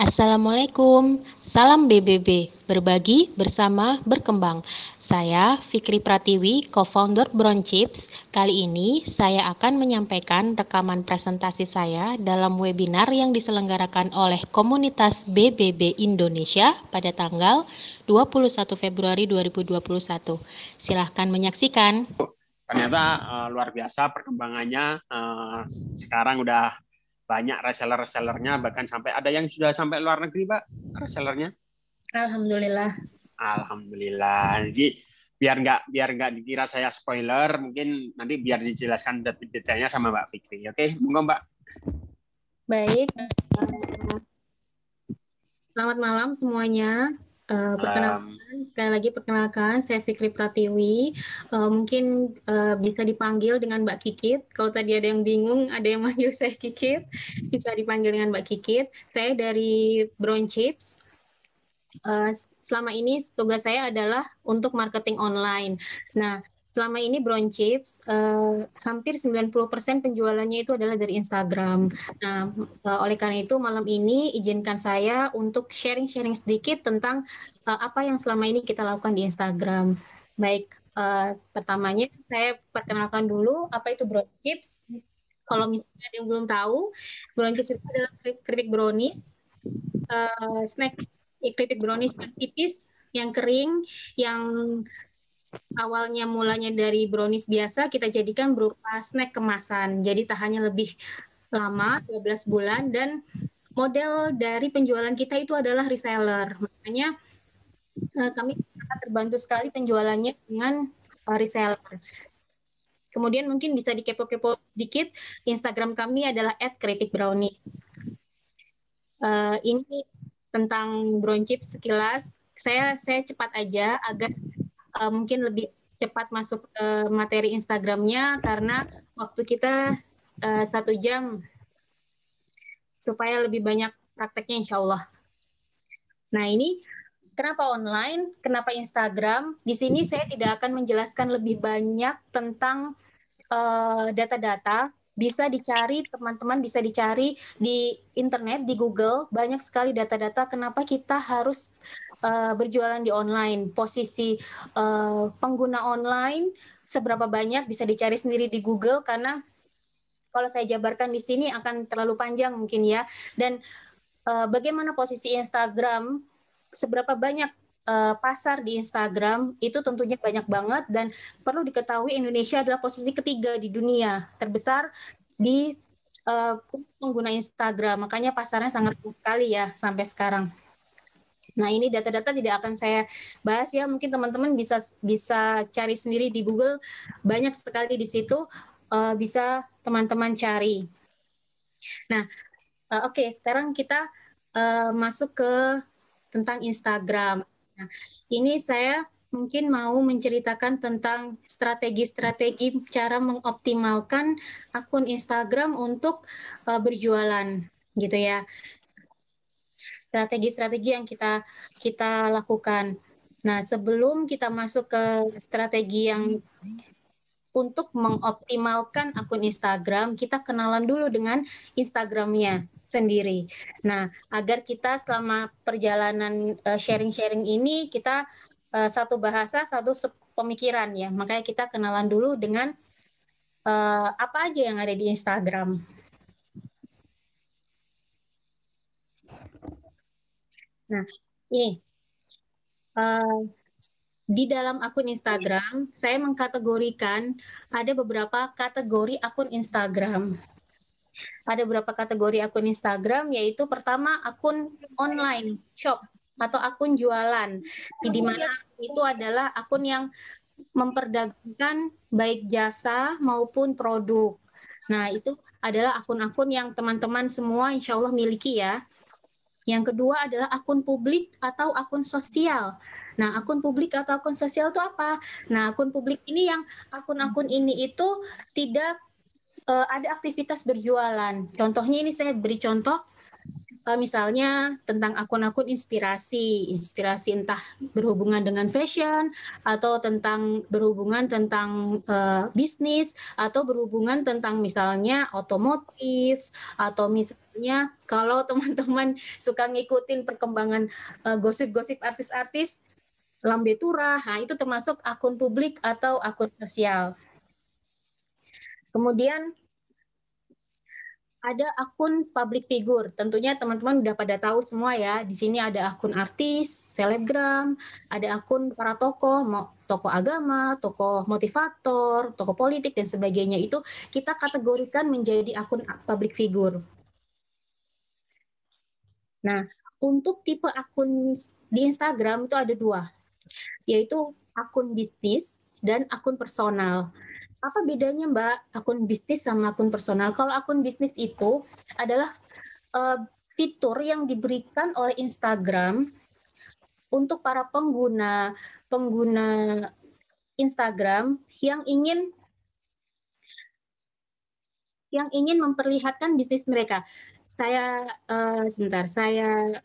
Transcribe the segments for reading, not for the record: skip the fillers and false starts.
Assalamualaikum, salam BBB, berbagi bersama berkembang. Saya Fikri Pratiwi, co-founder Brown Chips. Kali ini saya akan menyampaikan rekaman presentasi saya dalam webinar yang diselenggarakan oleh komunitas BBB Indonesia pada tanggal 21 Februari 2021. Silahkan menyaksikan. Ternyata luar biasa perkembangannya. Sekarang udah banyak reseller-resellernya, bahkan sampai ada yang sudah sampai luar negeri, Pak, resellernya. Alhamdulillah. Alhamdulillah. Jadi biar nggak dikira saya spoiler, mungkin nanti biar dijelaskan detailnya sama Mbak Fikri. Oke, monggo Mbak. Baik. Selamat malam semuanya. Sekali lagi perkenalkan, saya Fikri Pratiwi. Mungkin bisa dipanggil dengan Mbak Kikit. Kalau tadi ada yang bingung, ada yang manggil saya Kikit, bisa dipanggil dengan Mbak Kikit. Saya dari Brown Chips. Selama ini tugas saya adalah untuk marketing online. Nah, selama ini Brown Chips hampir 90% penjualannya itu adalah dari Instagram. Nah, oleh karena itu malam ini izinkan saya untuk sharing-sharing sedikit tentang apa yang selama ini kita lakukan di Instagram. Baik, pertamanya saya perkenalkan dulu apa itu Brown Chips. Kalau misalnya ada yang belum tahu, Brown Chips itu adalah keripik brownies, snack keripik brownies yang tipis, yang kering, yang awalnya mulanya dari brownies biasa kita jadikan berupa snack kemasan. Jadi tahannya lebih lama, 12 bulan, dan model dari penjualan kita itu adalah reseller. Makanya kami sangat terbantu sekali penjualannya dengan reseller. Kemudian mungkin bisa dikepo-kepo sedikit, Instagram kami adalah @keripikbrownies. Ini tentang Brown Chips sekilas. Saya cepat aja agar mungkin lebih cepat masuk ke materi Instagramnya karena waktu kita 1 jam supaya lebih banyak prakteknya insya Allah. Nah ini kenapa online, kenapa Instagram? Di sini saya tidak akan menjelaskan lebih banyak tentang data-data. Bisa dicari, teman-teman bisa dicari di internet, di Google, banyak sekali data-data kenapa kita harus berjualan di online. Posisi pengguna online, seberapa banyak bisa dicari sendiri di Google, karena kalau saya jabarkan di sini akan terlalu panjang mungkin ya. Dan bagaimana posisi Instagram, seberapa banyak pasar di Instagram, itu tentunya banyak banget, dan perlu diketahui Indonesia adalah posisi ketiga di dunia terbesar di pengguna Instagram, makanya pasarnya sangat luas sekali ya sampai sekarang. Nah ini data-data tidak akan saya bahas ya, mungkin teman-teman bisa cari sendiri di Google, banyak sekali di situ bisa teman-teman cari. Nah oke, sekarang kita masuk ke tentang Instagram. Nah, ini saya mungkin mau menceritakan tentang strategi-strategi cara mengoptimalkan akun Instagram untuk berjualan, gitu ya. Strategi-strategi yang kita lakukan. Nah, sebelum kita masuk ke strategi yang untuk mengoptimalkan akun Instagram, kita kenalan dulu dengan Instagramnya sendiri. Nah, agar kita selama perjalanan sharing-sharing ini, kita satu bahasa, satu pemikiran ya. Makanya kita kenalan dulu dengan apa aja yang ada di Instagram. Nah, ini di dalam akun Instagram, saya mengkategorikan ada beberapa kategori akun Instagram. Ada beberapa kategori akun Instagram, yaitu pertama akun online shop atau akun jualan, di mana itu adalah akun yang memperdagangkan baik jasa maupun produk. Nah, itu adalah akun-akun yang teman-teman semua insya Allah miliki ya. Yang kedua adalah akun publik atau akun sosial. Nah, akun publik atau akun sosial itu apa? Nah, akun publik ini yang akun-akun ini itu tidak ada aktivitas berjualan. Contohnya ini saya beri contoh, misalnya tentang akun-akun inspirasi entah berhubungan dengan fashion atau berhubungan tentang bisnis atau berhubungan tentang misalnya otomotif atau misalnya kalau teman-teman suka ngikutin perkembangan gosip-gosip artis-artis lambe turah, nah itu termasuk akun publik atau akun sosial. Kemudian ada akun public figure. Tentunya teman-teman udah pada tahu semua ya. Di sini ada akun artis, selebgram, ada akun para tokoh, tokoh agama, tokoh motivator, tokoh politik dan sebagainya. Itu kita kategorikan menjadi akun public figure. Nah, untuk tipe akun di Instagram itu ada 2, yaitu akun bisnis dan akun personal. Apa bedanya Mbak, akun bisnis sama akun personal? Kalau akun bisnis itu adalah fitur yang diberikan oleh Instagram untuk para pengguna Instagram yang ingin memperlihatkan bisnis mereka. Saya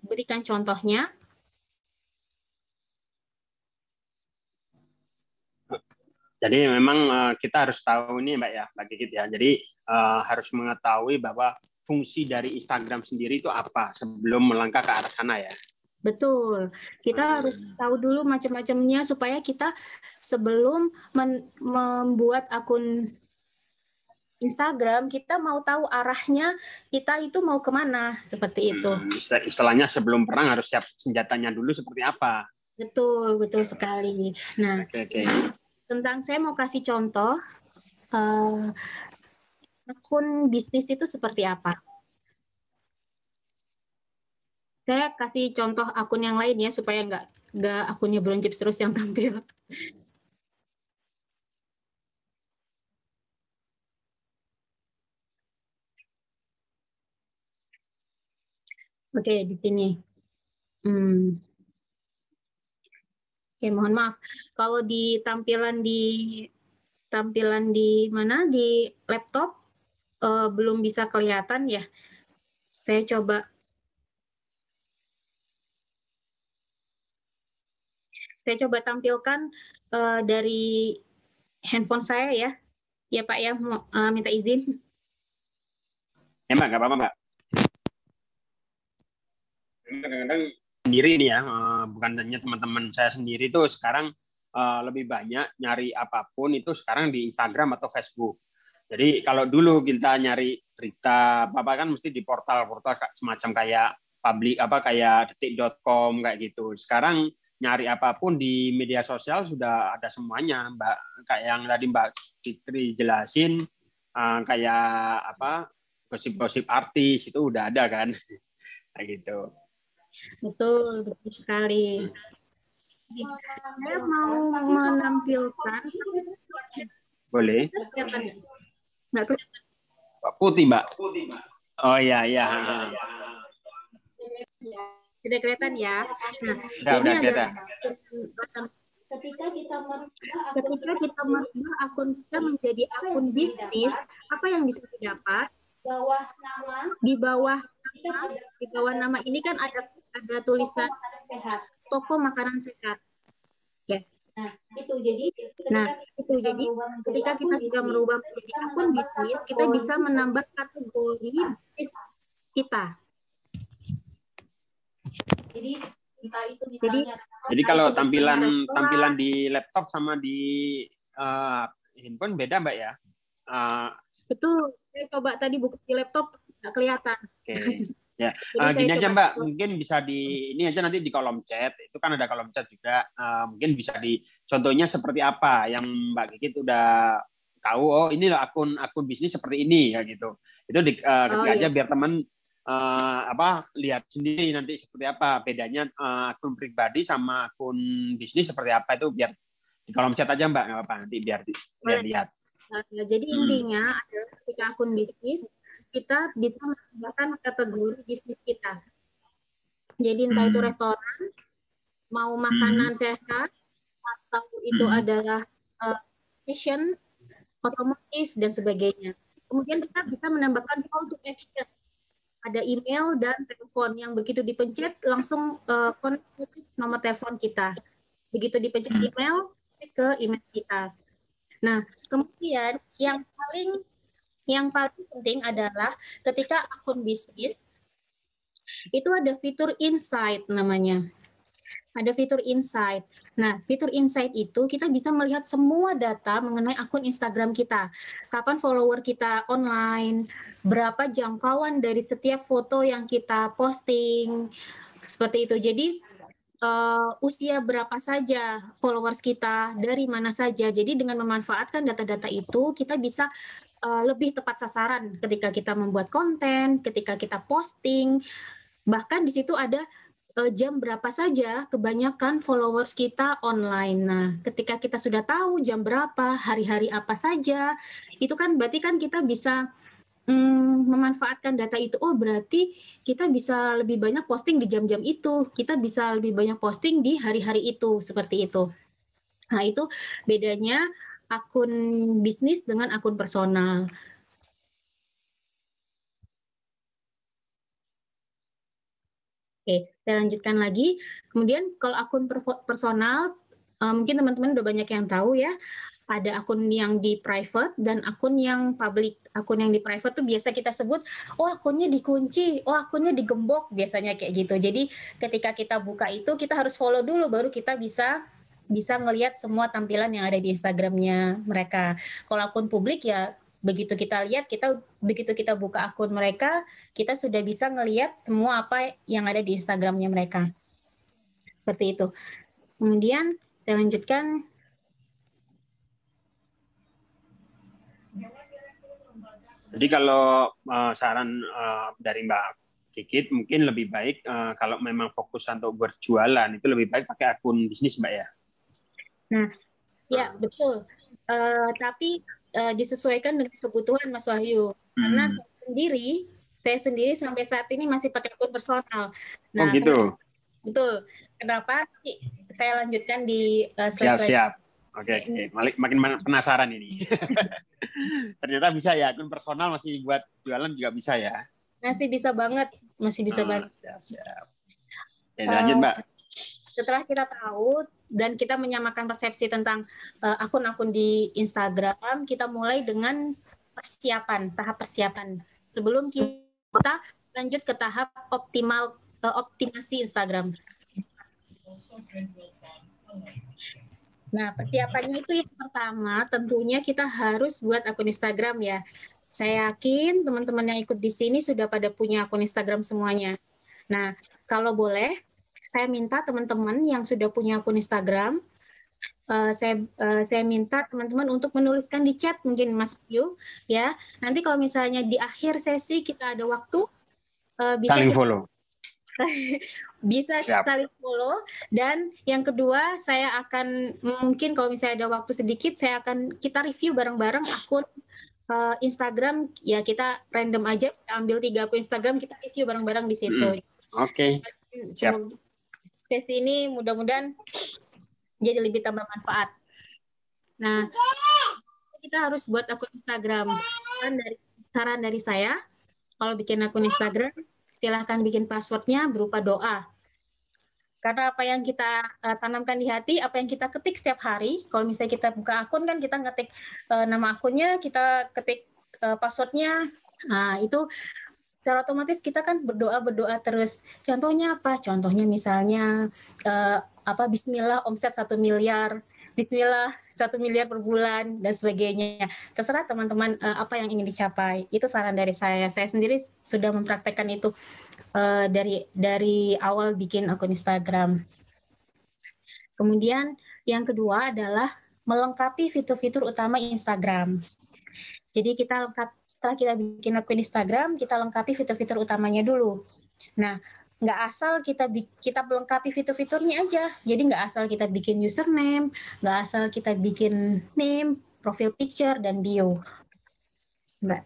berikan contohnya. Jadi memang kita harus tahu ini Mbak ya, Mbak Gigit ya. Jadi harus mengetahui bahwa fungsi dari Instagram sendiri itu apa sebelum melangkah ke arah sana ya. Betul. Kita harus tahu dulu macam-macamnya supaya kita sebelum membuat akun Instagram, kita mau tahu arahnya kita itu mau kemana, seperti itu. Istilahnya sebelum perang harus siap senjatanya dulu seperti apa. Betul sekali. Nah, tentang saya mau kasih contoh akun bisnis itu seperti apa. Saya kasih contoh akun yang lain ya supaya nggak akunnya Bronchips terus yang tampil. Oke, di sini. Oke, mohon maaf. Kalau di tampilan di mana di laptop belum bisa kelihatan ya. Saya coba tampilkan dari handphone saya ya. Ya Pak ya, minta izin. Ya Mbak, nggak apa-apa Mbak. Kadang-kadang sendiri nih ya, bukan hanya teman-teman saya sendiri tuh sekarang lebih banyak nyari apapun itu sekarang di Instagram atau Facebook. Jadi kalau dulu kita nyari berita apa kan mesti di portal-portal semacam kayak publik kayak detik.com kayak gitu. Sekarang nyari apapun di media sosial sudah ada semuanya, Mbak. Kayak yang tadi Mbak Fitri jelasin kayak gosip-gosip artis itu udah ada kan. Kayak gitu. Betul sekali. Saya mau menampilkan. Boleh. Nggak kelihatan. Putih, Mbak. Oh iya. Sudah kelihatan ya. Nah, udah ini kelihatan. Ketika kita merubah akun kita menjadi akun bisnis, apa yang bisa didapat? Di bawah nama ini kan ada tulisan toko makanan sehat. Ya. Nah, itu jadi ketika kita sudah merubah menjadi akun bisnis, kita bisa menambah kategori bisnis kita. Jadi kalau tampilan di laptop sama di handphone beda Mbak ya? Betul. Saya coba tadi buka di laptop nggak kelihatan. Oke. Ya. Gini aja Mbak, mungkin bisa ini aja nanti di kolom chat. Itu kan ada kolom chat juga. Mungkin bisa contohnya seperti apa yang Mbak Gigit udah tahu. Oh ini loh akun bisnis seperti ini ya gitu. Itu ketik aja biar teman lihat sendiri nanti seperti apa bedanya akun pribadi sama akun bisnis seperti apa itu biar di kolom chat aja Mbak, nggak apa-apa nanti biar lihat. Jadi intinya adalah ketika akun bisnis kita bisa menambahkan kategori bisnis kita. Jadi entah itu restoran, mau makanan sehat, atau itu adalah fashion, otomotif dan sebagainya. Kemudian kita bisa menambahkan call to action. ada email dan telepon yang begitu dipencet langsung connect nomor telepon kita. Begitu dipencet email ke email kita. Nah, kemudian yang paling penting adalah ketika akun bisnis itu ada fitur insight namanya. Ada fitur insight. Nah, fitur insight itu kita bisa melihat semua data mengenai akun Instagram kita. Kapan follower kita online, berapa jangkauan dari setiap foto yang kita posting, seperti itu. Jadi usia berapa saja followers kita, dari mana saja. Jadi dengan memanfaatkan data-data itu, kita bisa lebih tepat sasaran ketika kita membuat konten, ketika kita posting. Bahkan di situ ada jam berapa saja kebanyakan followers kita online. Nah, ketika kita sudah tahu jam berapa, hari-hari apa saja, itu kan berarti kan kita bisa memanfaatkan data itu. Oh, berarti kita bisa lebih banyak posting di jam-jam itu. Kita bisa lebih banyak posting di hari-hari itu, seperti itu. Nah, itu bedanya akun bisnis dengan akun personal. Oke, saya lanjutkan lagi. Kemudian kalau akun personal, mungkin teman-teman udah banyak yang tahu ya. Ada akun yang di private dan akun yang public. Akun yang di private tuh biasa kita sebut, oh akunnya dikunci, oh akunnya digembok, biasanya kayak gitu. Jadi ketika kita buka itu, kita harus follow dulu, baru kita bisa ngelihat semua tampilan yang ada di Instagramnya mereka. Kalau akun publik ya begitu kita lihat, begitu kita buka akun mereka, kita sudah bisa ngelihat semua apa yang ada di Instagramnya mereka. Seperti itu. Kemudian saya lanjutkan. Jadi kalau saran dari Mbak Kikit mungkin lebih baik kalau memang fokus untuk berjualan itu lebih baik pakai akun bisnis Mbak ya. Nah, ya betul. Tapi disesuaikan dengan kebutuhan Mas Wahyu. Karena saya sendiri sampai saat ini masih pakai akun personal. Oh Nah, gitu. betul. Kenapa? Saya lanjutkan di slide Siap. Oke. Makin penasaran ini. Ternyata bisa ya, akun personal masih buat jualan juga bisa ya. Masih bisa banget. Siap. Oke, lanjut Mbak. Setelah kita tahu dan kita menyamakan persepsi tentang akun-akun di Instagram, kita mulai dengan tahap persiapan. Sebelum kita lanjut ke tahap optimasi Instagram. Nah, persiapannya itu yang pertama, tentunya kita harus buat akun Instagram ya. Saya yakin teman-teman yang ikut di sini sudah pada punya akun Instagram semuanya. Nah, kalau boleh, saya minta teman-teman yang sudah punya akun Instagram, saya minta teman-teman untuk menuliskan di chat mungkin Mas Yu, ya. Nanti kalau misalnya di akhir sesi kita ada waktu, bisa saling follow. Bisa saling follow. Dan yang kedua, saya akan mungkin kalau misalnya ada waktu sedikit, kita review bareng-bareng akun Instagram. Ya kita random aja, kita ambil 3 akun Instagram, kita review bareng-bareng di situ. Oke. Semoga sesi ini mudah-mudahan jadi lebih tambah manfaat. Nah, kita harus buat akun Instagram. Saran dari saya, kalau bikin akun Instagram, silahkan bikin passwordnya berupa doa. Karena apa yang kita tanamkan di hati, apa yang kita ketik setiap hari, kalau misalnya kita buka akun kan kita ngetik nama akunnya, kita ketik passwordnya, nah itu secara otomatis kita kan berdoa terus. Contohnya apa? Contohnya misalnya Bismillah omset 1 miliar, Bismillah 1 miliar per bulan dan sebagainya. Terserah teman-teman apa yang ingin dicapai. Itu saran dari saya. Saya sendiri sudah mempraktekkan itu dari awal bikin akun Instagram. Kemudian yang kedua adalah melengkapi fitur-fitur utama Instagram. Jadi setelah kita bikin akun Instagram, kita lengkapi fitur-fitur utamanya dulu. Nah, nggak asal kita melengkapi fitur-fiturnya aja. Jadi nggak asal kita bikin username, nggak asal kita bikin name, profile picture, dan bio. Mbak,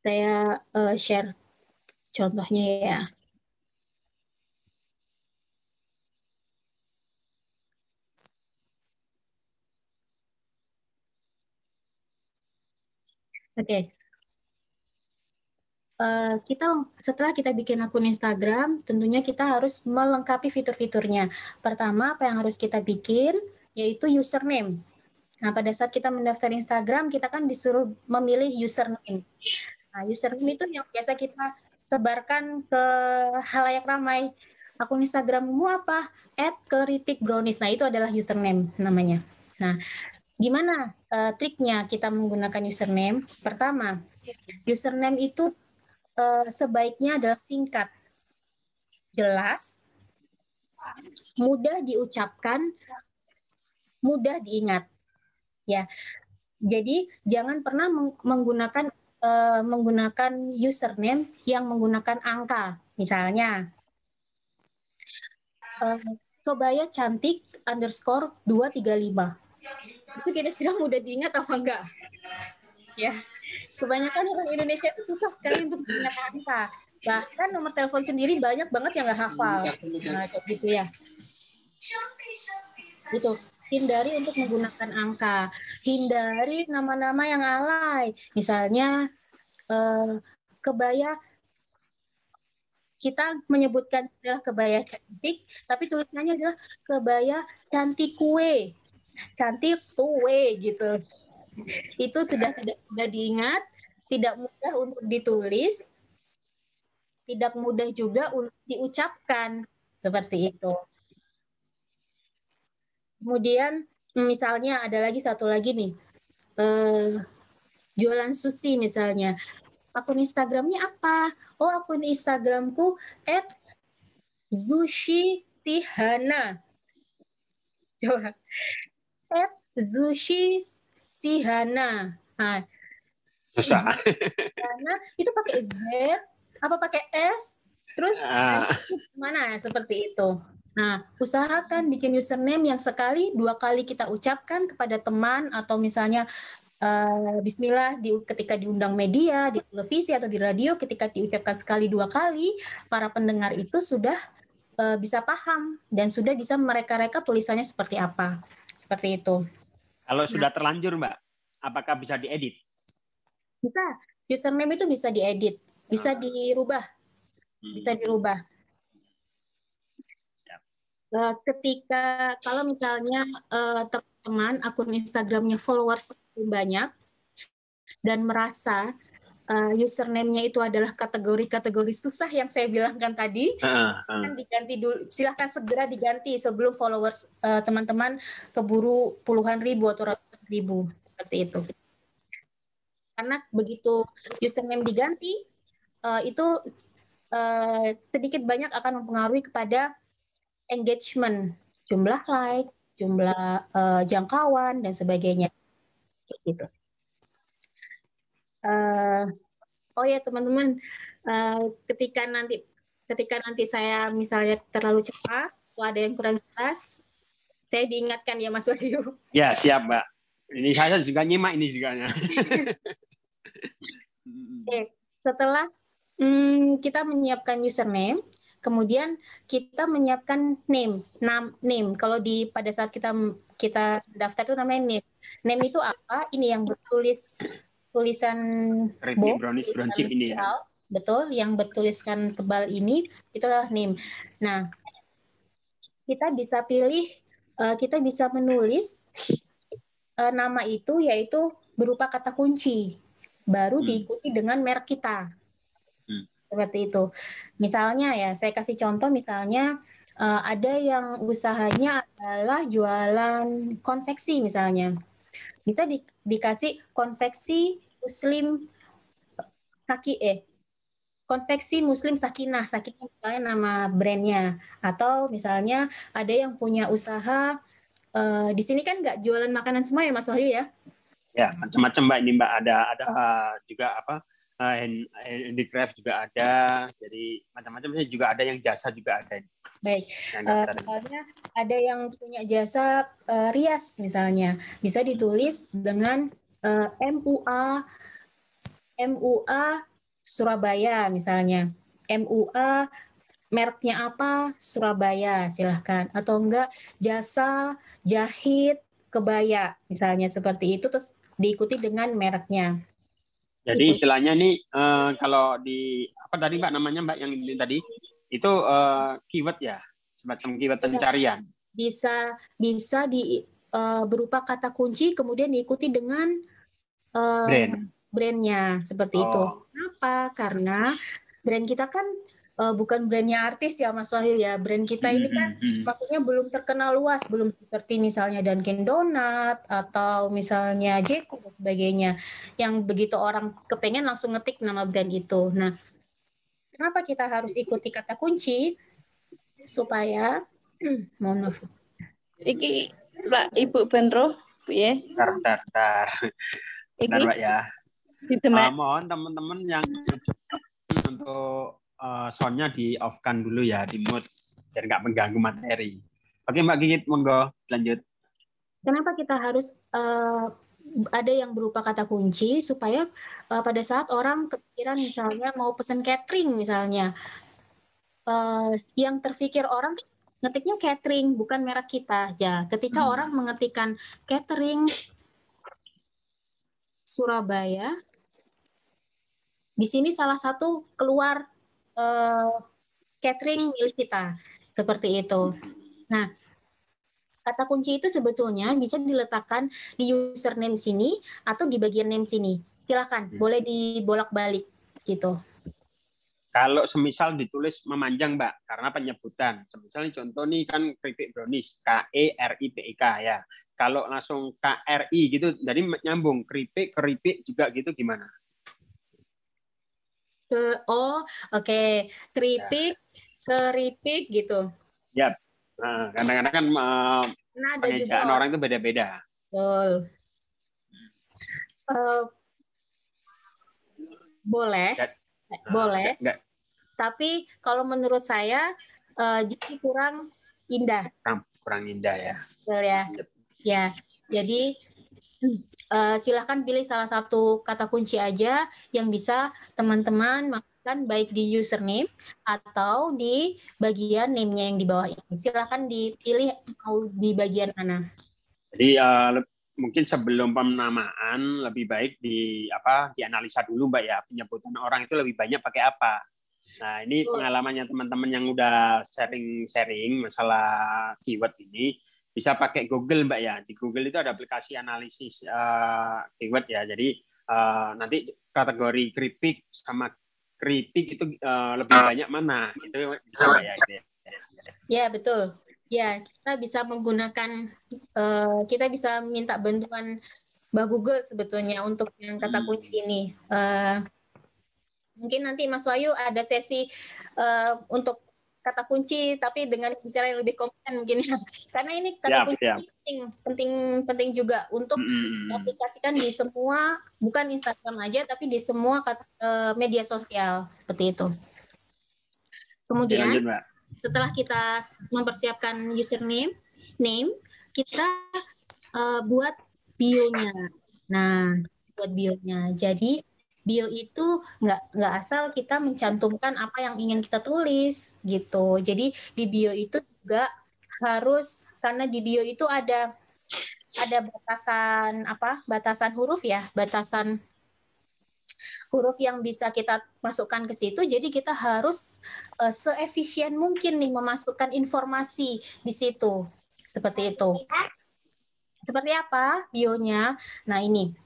saya share contohnya ya. Oke. setelah kita bikin akun Instagram, tentunya kita harus melengkapi fitur-fiturnya. Pertama, apa yang harus kita bikin, yaitu username. Nah, pada saat kita mendaftar Instagram, kita kan disuruh memilih username. Nah, username itu yang biasa kita sebarkan ke halayak ramai. Akun Instagrammu apa? @kritikbrownies. Nah, itu adalah username namanya. Nah, gimana triknya kita menggunakan username? Pertama, username itu sebaiknya adalah singkat, jelas, mudah diucapkan, mudah diingat. Ya, jadi jangan pernah menggunakan username yang menggunakan angka. Misalnya, kebaya cantik _235. Itu kira-kira mudah diingat apa enggak? Ya, kebanyakan orang Indonesia itu susah sekali untuk mengingat angka. Bahkan nomor telepon sendiri banyak banget yang nggak hafal. Nah, kayak gitu ya. Gitu. Hindari untuk menggunakan angka. Hindari nama-nama yang alay. Misalnya, kebaya, kita menyebutkan adalah kebaya cantik, tapi tulisannya adalah kebaya cantik kue. Cantik kue gitu. Itu sudah tidak mudah diingat, tidak mudah untuk ditulis, tidak mudah juga untuk diucapkan, seperti itu. Kemudian misalnya ada lagi satu lagi nih, jualan sushi misalnya. Akun Instagramnya apa? Oh, akun Instagramku @zushitihana. Coba. @zushitihana. Nah, Susah. karena itu pakai Z apa pakai S, terus mana seperti itu. Nah, usahakan bikin username yang sekali, 2 kali kita ucapkan kepada teman, atau misalnya Bismillah ketika diundang media, di televisi atau di radio, ketika diucapkan sekali 2 kali, para pendengar itu sudah bisa paham dan sudah bisa mereka-reka tulisannya seperti apa. Seperti itu. Kalau sudah terlanjur, Mbak, apakah bisa diedit? Bisa. Username itu bisa diedit, bisa dirubah. Bisa dirubah. Ketika kalau misalnya teman-teman akun Instagramnya followers banyak dan merasa username-nya itu adalah kategori-kategori susah yang saya bilangkan tadi, silahkan diganti dulu, silahkan segera diganti sebelum followers teman-teman keburu puluhan ribu atau ratusan ribu, seperti itu. Karena begitu username diganti, itu sedikit banyak akan mempengaruhi kepada engagement, jumlah like, jumlah jangkauan, dan sebagainya. Gitu. Oh ya teman-teman, ketika nanti saya misalnya terlalu cepat, atau ada yang kurang jelas, saya diingatkan ya Mas Wahyu. Ya, siap Mbak. Ini saya juga nyimak ini juga. Oke, setelah kita menyiapkan username, kemudian kita menyiapkan name. Kalau pada saat kita daftar itu namanya name. Name itu apa? Ini yang bertulis tulisan brownies chip ini ya. Betul, yang bertuliskan tebal ini itu adalah name. Nah, kita bisa pilih, kita bisa menulis nama itu yaitu berupa kata kunci, baru diikuti dengan merek kita. Seperti itu. Misalnya ya, saya kasih contoh misalnya ada yang usahanya adalah jualan konveksi misalnya. Bisa dikasih konveksi muslim konveksi muslim Sakinah misalnya nama brandnya. Atau misalnya ada yang punya usaha, di sini kan nggak jualan makanan semua ya Mas Wahyu ya? Ya, macam-macam Mbak ini Mbak, ada juga apa handicraft juga ada, jadi macam-macam juga ada, yang jasa juga ada. Baik, misalnya ada yang punya jasa rias misalnya, bisa ditulis dengan MUA Surabaya misalnya, MUA mereknya apa Surabaya, silahkan. Atau enggak jasa jahit kebaya misalnya, seperti itu, terus diikuti dengan mereknya. Jadi Gitu. istilahnya nih kalau di apa tadi Mbak namanya Mbak yang ini tadi itu keyword ya, semacam keyword pencarian. Bisa bisa berupa kata kunci kemudian diikuti dengan Brand. brandnya seperti itu. Oh. Kenapa? Karena brand kita kan bukan brandnya artis ya Mas Wahyu ya. Brand kita ini kan maksudnya belum terkenal luas, belum seperti misalnya Dunkin Donut atau misalnya Jeko dan sebagainya. Yang begitu orang kepengen langsung ngetik nama brand itu. Nah, kenapa kita harus ikuti kata kunci? Supaya mohon maaf. Iki Pak Ibu Benro, ya. Bentar, Mbak ya. Mohon teman-teman yang untuk soundnya di off-kan dulu ya, di mute biar nggak mengganggu materi. Oke Mbak Gigit, monggo lanjut. Kenapa kita harus ada yang berupa kata kunci supaya pada saat orang kepikiran misalnya mau pesan catering misalnya, yang terpikir orang ngetiknya catering bukan merek kita. Ya, ketika orang mengetikkan catering Surabaya, di sini salah satu keluar catering milik kita seperti itu. Nah, kata kunci itu sebetulnya bisa diletakkan di username sini atau di bagian name sini. Silakan, boleh dibolak-balik gitu. Kalau semisal ditulis memanjang Mbak, karena penyebutan. Misalnya contoh nih kan keripik brownies, KERIPIK ya. Kalau langsung KRI gitu, jadi nyambung keripik juga gitu gimana? Oke. Keripik gitu. Ya, kadang-kadang kan pengejaan orang itu beda-beda. Betul. Boleh. Tapi kalau menurut saya jadi kurang indah. Kurang indah ya. Betul ya. Ya. Jadi silahkan pilih salah satu kata kunci aja yang bisa teman-teman masukkan baik di username atau di bagian name-nya yang di bawah ini. Silahkan dipilih mau di bagian mana. Jadi mungkin sebelum penamaan lebih baik dianalisa dulu Mbak ya, penyebutan orang itu lebih banyak pakai apa. Nah, ini pengalamannya teman-teman yang udah sharing masalah keyword ini bisa pakai Google Mbak ya. Di Google itu ada aplikasi analisis keyword ya. Jadi nanti kategori keripik sama keripik itu lebih banyak mana? Itu bisa Mbak ya. Ya, betul. Ya, kita bisa menggunakan kita bisa minta bantuan Mbak Google sebetulnya untuk yang kata kunci ini. Mungkin nanti Mas Wahyu ada sesi untuk kata kunci tapi dengan bicara yang lebih kompeten mungkin ya. Karena ini kata kunci penting juga untuk diaplikasikan di semua, bukan Instagram aja tapi di semua media sosial seperti itu. Kemudian setelah kita mempersiapkan username, kita buat bio-nya. Nah, buat bio-nya. Jadi bio itu nggak asal kita mencantumkan apa yang ingin kita tulis gitu. Jadi di bio itu juga harus, karena di bio itu ada batasan huruf ya, batasan huruf yang bisa kita masukkan ke situ. Jadi kita harus seefisien mungkin nih memasukkan informasi di situ. Seperti itu. Seperti apa bionya? Nah, ini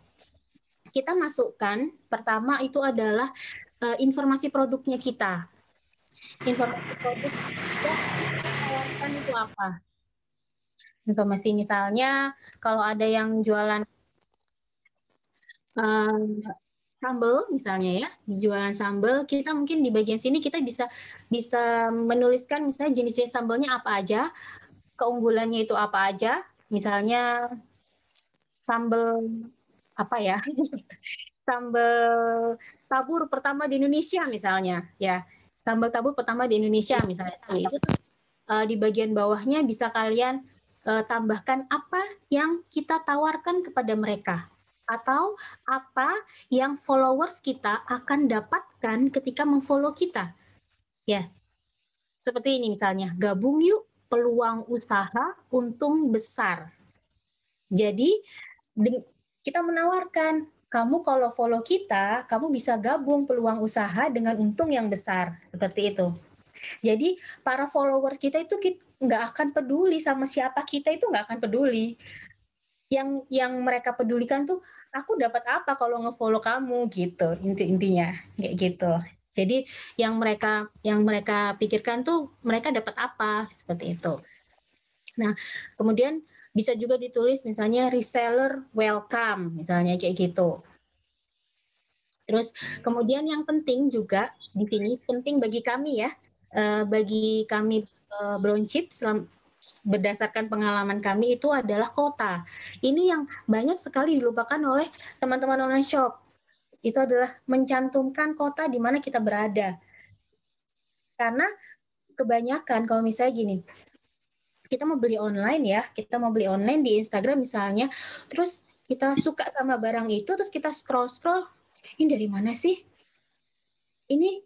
kita masukkan pertama itu adalah informasi produknya kita. Informasi produk kita tawarkan itu apa? Informasi misalnya kalau ada yang jualan sambal misalnya ya, jualan sambal, kita mungkin di bagian sini kita bisa menuliskan misalnya jenis-jenis sambalnya apa aja, keunggulannya itu apa aja, misalnya sambal apa ya? Sambal tabur pertama di Indonesia misalnya ya. Sambal tabur pertama di Indonesia misalnya. Itu di bagian bawahnya bisa kalian tambahkan apa yang kita tawarkan kepada mereka atau apa yang followers kita akan dapatkan ketika memfollow kita. Ya. Seperti ini misalnya, gabung yuk peluang usaha untung besar. Jadi kita menawarkan kamu kalau follow kita, kamu bisa gabung peluang usaha dengan untung yang besar, seperti itu. Jadi para followers kita itu nggak akan peduli sama siapa kita, itu nggak akan peduli. Yang mereka pedulikan tuh, aku dapat apa kalau nge-follow kamu gitu, intinya kayak gitu. Jadi yang mereka pikirkan tuh mereka dapat apa, seperti itu. Nah, kemudian bisa juga ditulis misalnya reseller welcome, misalnya kayak gitu. Terus kemudian yang penting juga di sini, penting bagi kami ya, bagi kami Brownchip, berdasarkan pengalaman kami itu adalah kota. Ini yang banyak sekali dilupakan oleh teman-teman online shop. Itu adalah mencantumkan kota di mana kita berada. Karena kebanyakan kalau misalnya gini, kita mau beli online ya, kita mau beli online di Instagram misalnya, terus kita suka sama barang itu, terus kita scroll-scroll, ini dari mana sih? Ini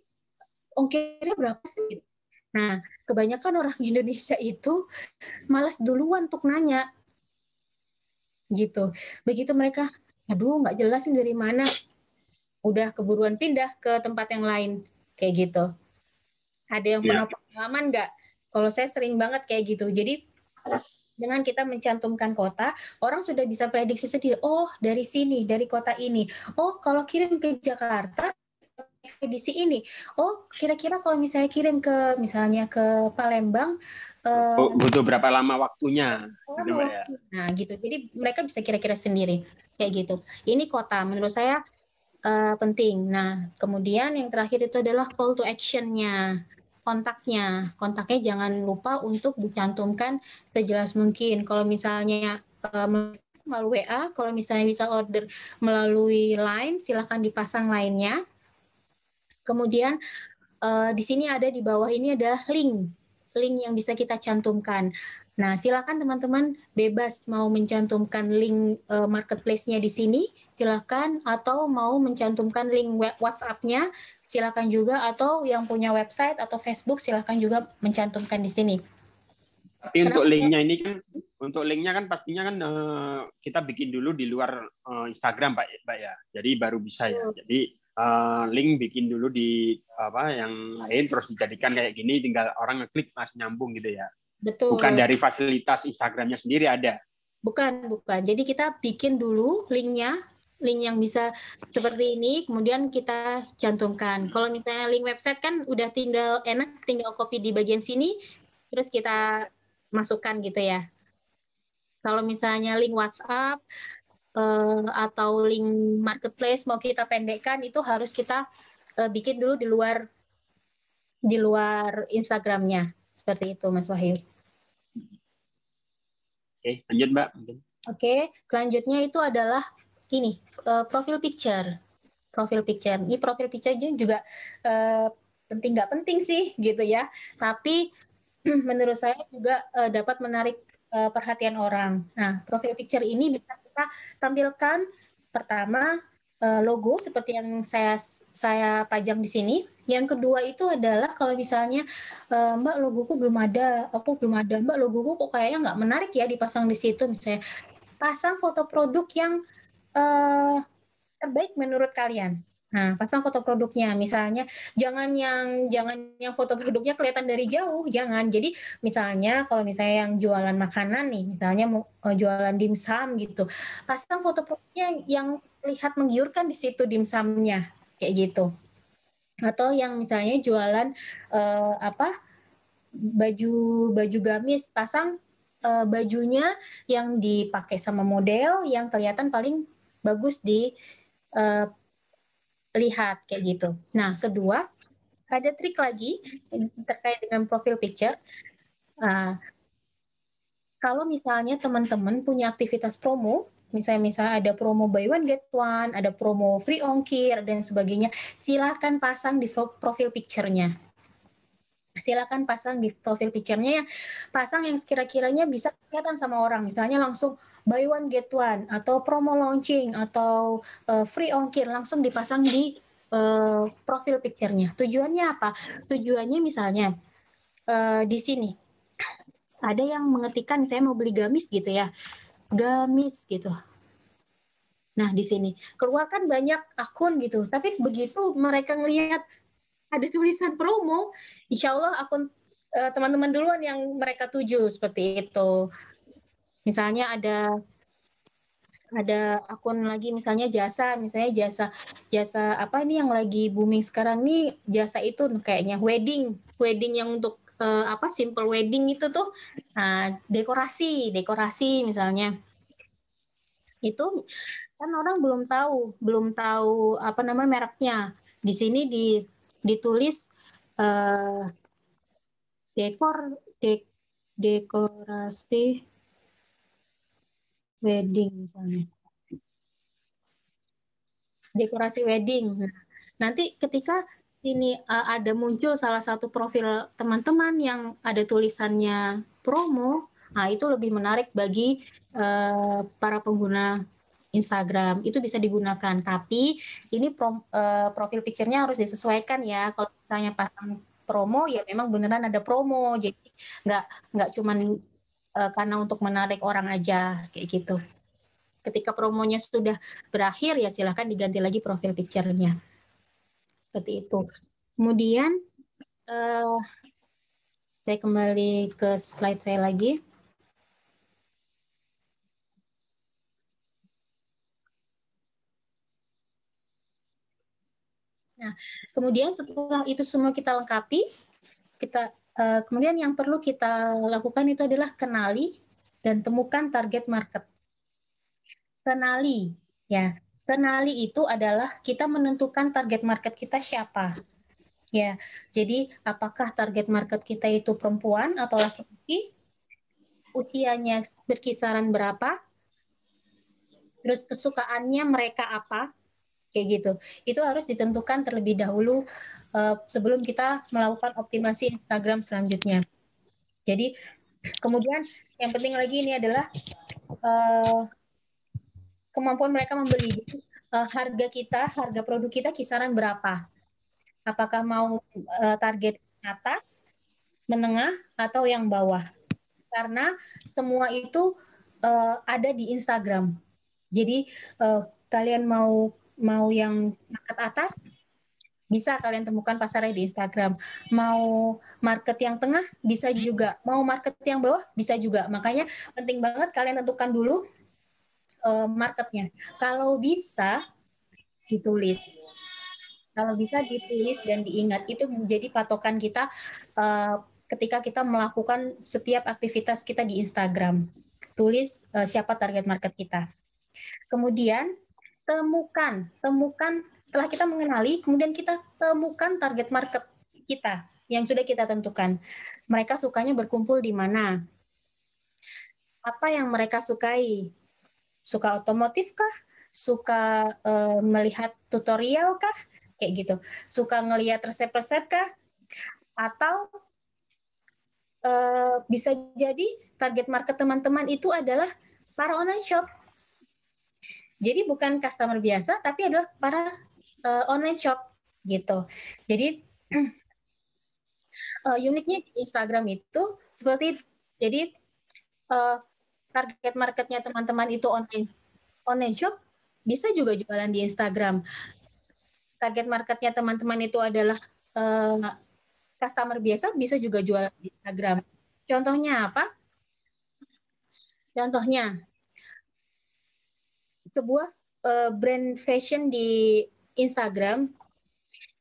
ongkirnya berapa sih? Nah, kebanyakan orang Indonesia itu malas duluan untuk nanya, gitu. Begitu mereka, aduh nggak jelas ini dari mana, udah keburuan pindah ke tempat yang lain, kayak gitu. Ada yang pernah pengalaman nggak? Kalau saya sering banget kayak gitu. Jadi dengan kita mencantumkan kota, orang sudah bisa prediksi sendiri. Oh, dari sini, dari kota ini. Oh, kalau kirim ke Jakarta, ekspedisi ini. Oh, kira-kira kalau misalnya kirim ke misalnya ke Palembang, butuh berapa lama waktunya? Gitu, Mbak, ya? Nah, gitu. Jadi mereka bisa kira-kira sendiri kayak gitu. Ini kota menurut saya penting. Nah, kemudian yang terakhir itu adalah call to action-nya. Kontaknya jangan lupa untuk dicantumkan sejelas mungkin. Kalau misalnya melalui WA, kalau misalnya bisa order melalui Line, silakan dipasang line-nya. Kemudian di sini ada di bawah ini adalah link yang bisa kita cantumkan. Nah, silakan teman-teman bebas mau mencantumkan link marketplace-nya di sini, silakan, atau mau mencantumkan link WhatsApp-nya, silakan juga, atau yang punya website atau Facebook silakan juga mencantumkan di sini. Tapi untuk linknya kan pastinya kan kita bikin dulu di luar Instagram, Mbak ya. Jadi baru bisa ya. Jadi link bikin dulu di yang lain, terus dijadikan kayak gini, tinggal orang ngeklik langsung nyambung gitu ya. Betul. Bukan dari fasilitas Instagramnya sendiri ada. Bukan. Jadi kita bikin dulu link yang bisa seperti ini, kemudian kita cantumkan. Kalau misalnya link website kan udah tinggal copy di bagian sini, terus kita masukkan gitu ya. Kalau misalnya link WhatsApp atau link marketplace mau kita pendekkan, itu harus kita bikin dulu di luar Instagramnya. Seperti itu, Mas Wahyu. Oke, lanjut Mbak. Oke, selanjutnya itu adalah ini, profil picture. Ini profil picture juga penting nggak penting sih gitu ya. Tapi menurut saya juga dapat menarik perhatian orang. Nah, profil picture ini bisa kita tampilkan pertama logo seperti yang saya pajang di sini. Yang kedua itu adalah kalau misalnya Mbak, logoku belum ada, Mbak, logoku kok kayaknya nggak menarik ya dipasang di situ. Misalnya pasang foto produk yang terbaik menurut kalian. Nah, pasang foto produknya, misalnya jangan yang foto produknya kelihatan dari jauh, jangan. Jadi misalnya kalau misalnya yang jualan makanan nih, misalnya mau jualan dimsum gitu, pasang foto produknya yang terlihat menggiurkan di situ dimsumnya, kayak gitu. Atau yang misalnya jualan baju gamis, pasang bajunya yang dipakai sama model yang kelihatan paling bagus di lihat kayak gitu. Nah, kedua, ada trik lagi terkait dengan profil picture. Kalau misalnya teman-teman punya aktivitas promo, misalnya ada promo buy one get one, ada promo free ongkir dan sebagainya, silakan pasang di profil picture-nya. Silakan pasang di profil picture-nya ya. Pasang yang sekira-kiranya bisa kelihatan sama orang. Misalnya langsung buy one get one atau promo launching atau free ongkir, langsung dipasang di profil picture-nya. Tujuannya apa? Tujuannya misalnya di sini ada yang mengetikkan saya mau beli gamis gitu ya. Gamis gitu. Nah, di sini keluar kan banyak akun gitu, tapi begitu mereka ngelihat ada tulisan promo, insya Allah akun teman-teman duluan yang mereka tuju seperti itu. Misalnya ada akun lagi misalnya misalnya jasa apa nih yang lagi booming sekarang nih, jasa itu kayaknya wedding yang untuk apa simple wedding itu tuh. Nah, dekorasi misalnya. Itu kan orang belum tahu apa namanya mereknya. Di sini ditulis eh, dekorasi wedding misalnya. Dekorasi wedding. Nah, nanti ketika ini ada muncul salah satu profil teman-teman yang ada tulisannya promo, nah itu lebih menarik bagi para pengguna Instagram. Itu bisa digunakan, tapi ini profil picture-nya harus disesuaikan ya. Kalau misalnya pasang promo, ya memang beneran ada promo, jadi nggak cuman karena untuk menarik orang aja kayak gitu. Ketika promonya sudah berakhir, ya silakan diganti lagi profil picture-nya. Seperti itu. Kemudian saya kembali ke slide saya lagi. Nah, kemudian setelah itu semua kita lengkapi, kemudian yang perlu kita lakukan itu adalah kenali dan temukan target market. Kenali, ya. Kenali itu adalah kita menentukan target market kita siapa. Ya, jadi apakah target market kita itu perempuan atau laki-laki? Usianya berkisaran berapa? Terus kesukaannya mereka apa? Kayak gitu. Itu harus ditentukan terlebih dahulu sebelum kita melakukan optimasi Instagram selanjutnya. Jadi kemudian yang penting lagi ini adalah kemampuan mereka membeli. Jadi harga produk kita kisaran berapa? Apakah mau target atas, menengah, atau yang bawah? Karena semua itu ada di Instagram. Jadi kalian mau yang market atas, bisa kalian temukan pasarnya di Instagram. Mau market yang tengah, bisa juga. Mau market yang bawah, bisa juga. Makanya penting banget kalian tentukan dulu marketnya. Kalau bisa ditulis. Kalau bisa ditulis dan diingat, itu menjadi patokan kita ketika kita melakukan setiap aktivitas kita di Instagram. Tulis siapa target market kita. Kemudian temukan setelah kita mengenali, kemudian kita temukan target market kita yang sudah kita tentukan. Mereka sukanya berkumpul di mana? Apa yang mereka sukai? Suka otomotif kah? Suka melihat tutorial kah? Kayak gitu. Suka ngelihat resep-resep kah? Atau bisa jadi target market teman-teman itu adalah para online shop. Jadi bukan customer biasa, tapi adalah para online shop gitu. Jadi uniknya di Instagram itu seperti itu. Jadi target marketnya teman-teman itu online shop, bisa juga jualan di Instagram. Target marketnya teman-teman itu adalah customer biasa, bisa juga jualan di Instagram. Contohnya apa? Contohnya sebuah brand fashion di Instagram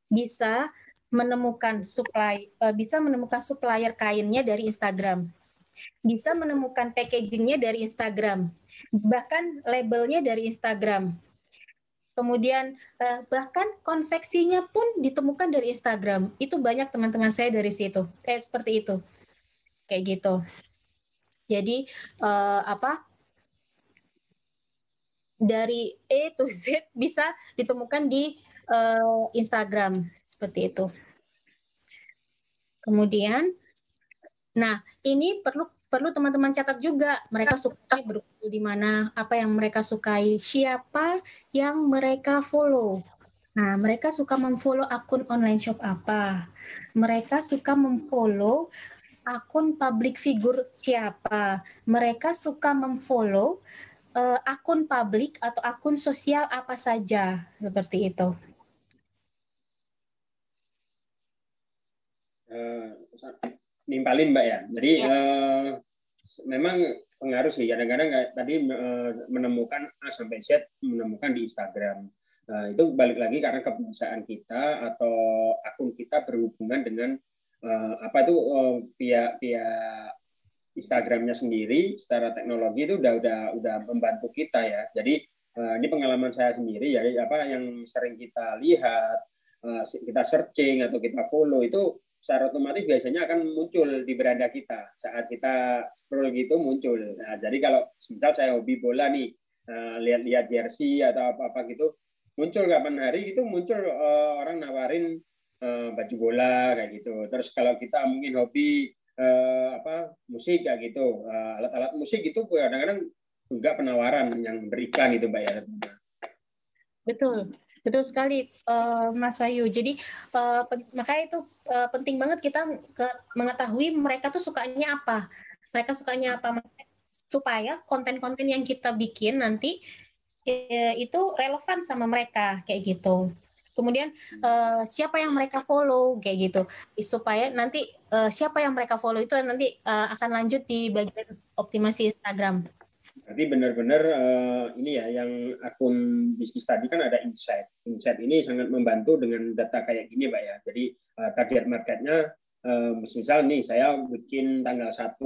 bisa menemukan supplier kainnya dari Instagram, bisa menemukan packagingnya dari Instagram, bahkan labelnya dari Instagram. Kemudian bahkan konveksinya pun ditemukan dari Instagram. Itu banyak teman-teman saya dari situ. Seperti itu, kayak gitu. Jadi dari A to Z bisa ditemukan di Instagram seperti itu. Kemudian, nah ini perlu teman-teman catat juga, mereka sukanya berkumpul di mana, apa yang mereka sukai, siapa yang mereka follow. Nah, mereka suka memfollow akun online shop apa, mereka suka memfollow akun public figure siapa, mereka suka memfollow akun publik atau akun sosial apa saja seperti itu. Nimpalin Mbak ya. Jadi Ya. Memang pengaruh sih. Kadang-kadang tadi menemukan A sampai Z menemukan di Instagram. Itu balik lagi karena kebiasaan kita atau akun kita berhubungan dengan pihak Instagramnya sendiri secara teknologi itu udah membantu kita ya. Jadi ini pengalaman saya sendiri ya, apa yang sering kita lihat, kita searching atau kita follow itu secara otomatis biasanya akan muncul di beranda kita saat kita scroll gitu muncul. Nah, jadi kalau misal saya hobi bola nih, lihat-lihat jersey atau apa-apa gitu, muncul kapan hari itu muncul orang nawarin baju bola kayak gitu. Terus kalau kita mungkin hobi musik kayak gitu, alat-alat musik itu kadang-kadang juga penawaran yang beriklan itu Mbak ya. Betul sekali Mas Wahyu. Jadi makanya itu penting banget kita mengetahui mereka tuh sukanya apa. Mereka sukanya apa supaya konten-konten yang kita bikin nanti itu relevan sama mereka kayak gitu. Kemudian siapa yang mereka follow kayak gitu. Supaya nanti siapa yang mereka follow itu nanti akan lanjut di bagian optimasi Instagram. Berarti benar-benar ini ya yang akun bisnis tadi kan ada insight. Insight ini sangat membantu dengan data kayak gini, Mbak ya. Jadi target marketnya misal nih saya bikin tanggal 1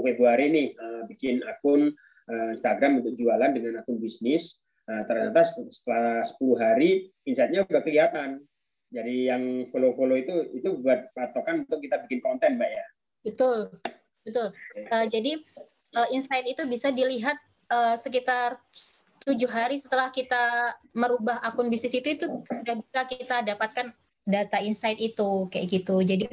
Februari nih bikin akun Instagram untuk jualan dengan akun bisnis. Ternyata setelah 10 hari insight-nya udah kelihatan. Jadi yang follow-follow itu buat patokan untuk kita bikin konten, Mbak ya. Betul. Jadi insight itu bisa dilihat sekitar 7 hari setelah kita merubah akun bisnis itu sudah bisa kita dapatkan data insight itu kayak gitu. Jadi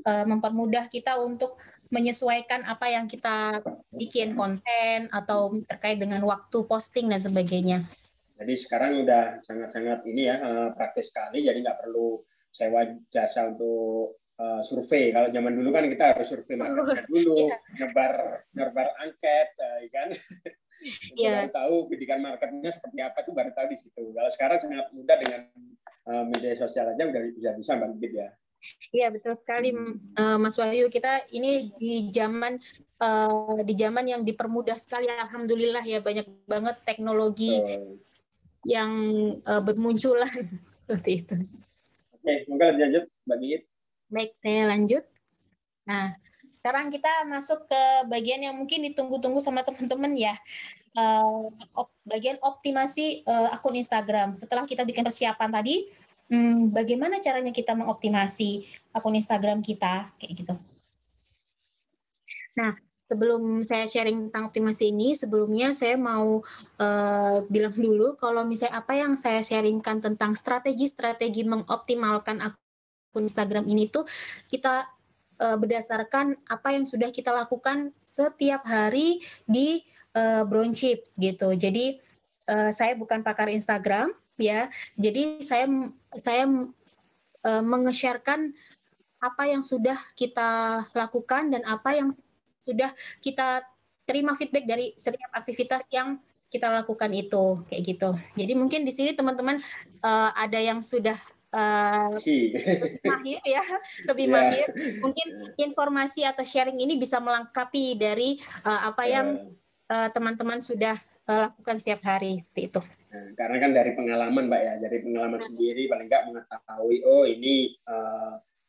mempermudah kita untuk menyesuaikan apa yang kita bikin konten atau terkait dengan waktu posting dan sebagainya. Jadi sekarang udah sangat-sangat ini ya praktis sekali, jadi nggak perlu sewa jasa untuk survei. Kalau zaman dulu kan kita harus survei marketnya dulu, nyebar angket, kan? Baru tahu pendidikan marketnya seperti apa itu baru tahu di situ. Kalau sekarang sangat mudah dengan media sosial aja udah bisa Mbak Git ya. Iya betul sekali Mas Wahyu. Kita ini di zaman yang dipermudah sekali. Alhamdulillah ya, banyak banget teknologi yang bermunculan seperti itu. Oke, monggo lanjut Mbak Git. Baik, saya lanjut. Nah, sekarang kita masuk ke bagian yang mungkin ditunggu-tunggu sama teman-teman ya. Bagian optimasi akun Instagram. Setelah kita bikin persiapan tadi, bagaimana caranya kita mengoptimasi akun Instagram kita, kayak gitu. Nah, sebelum saya sharing tentang optimasi ini, sebelumnya saya mau bilang dulu kalau misalnya apa yang saya sharingkan tentang strategi-strategi mengoptimalkan akun Instagram ini tuh kita berdasarkan apa yang sudah kita lakukan setiap hari di Bronchips gitu. Jadi saya bukan pakar Instagram ya. Jadi saya menge-sharekan apa yang sudah kita lakukan dan apa yang sudah kita terima feedback dari setiap aktivitas yang kita lakukan itu kayak gitu. Jadi mungkin di sini teman-teman ada yang sudah mahir ya, lebih mahir. Mungkin informasi atau sharing ini bisa melengkapi dari apa yang teman-teman sudah lakukan setiap hari seperti itu. Karena kan dari pengalaman Mbak ya, dari pengalaman sendiri paling nggak mengetahui ini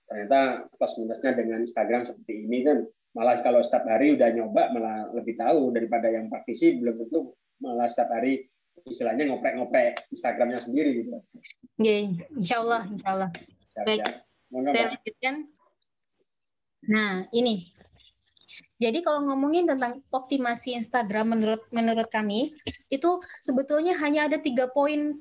ternyata plus minusnya dengan Instagram seperti ini kan. Malah kalau setiap hari udah nyoba malah lebih tahu daripada yang praktisi belum tentu malah setiap hari istilahnya ngoprek-ngoprek Instagramnya sendiri gitu. Ya, insya Allah. Baik, saya lanjutkan. Nah, ini. Jadi kalau ngomongin tentang optimasi Instagram menurut kami, itu sebetulnya hanya ada 3 poin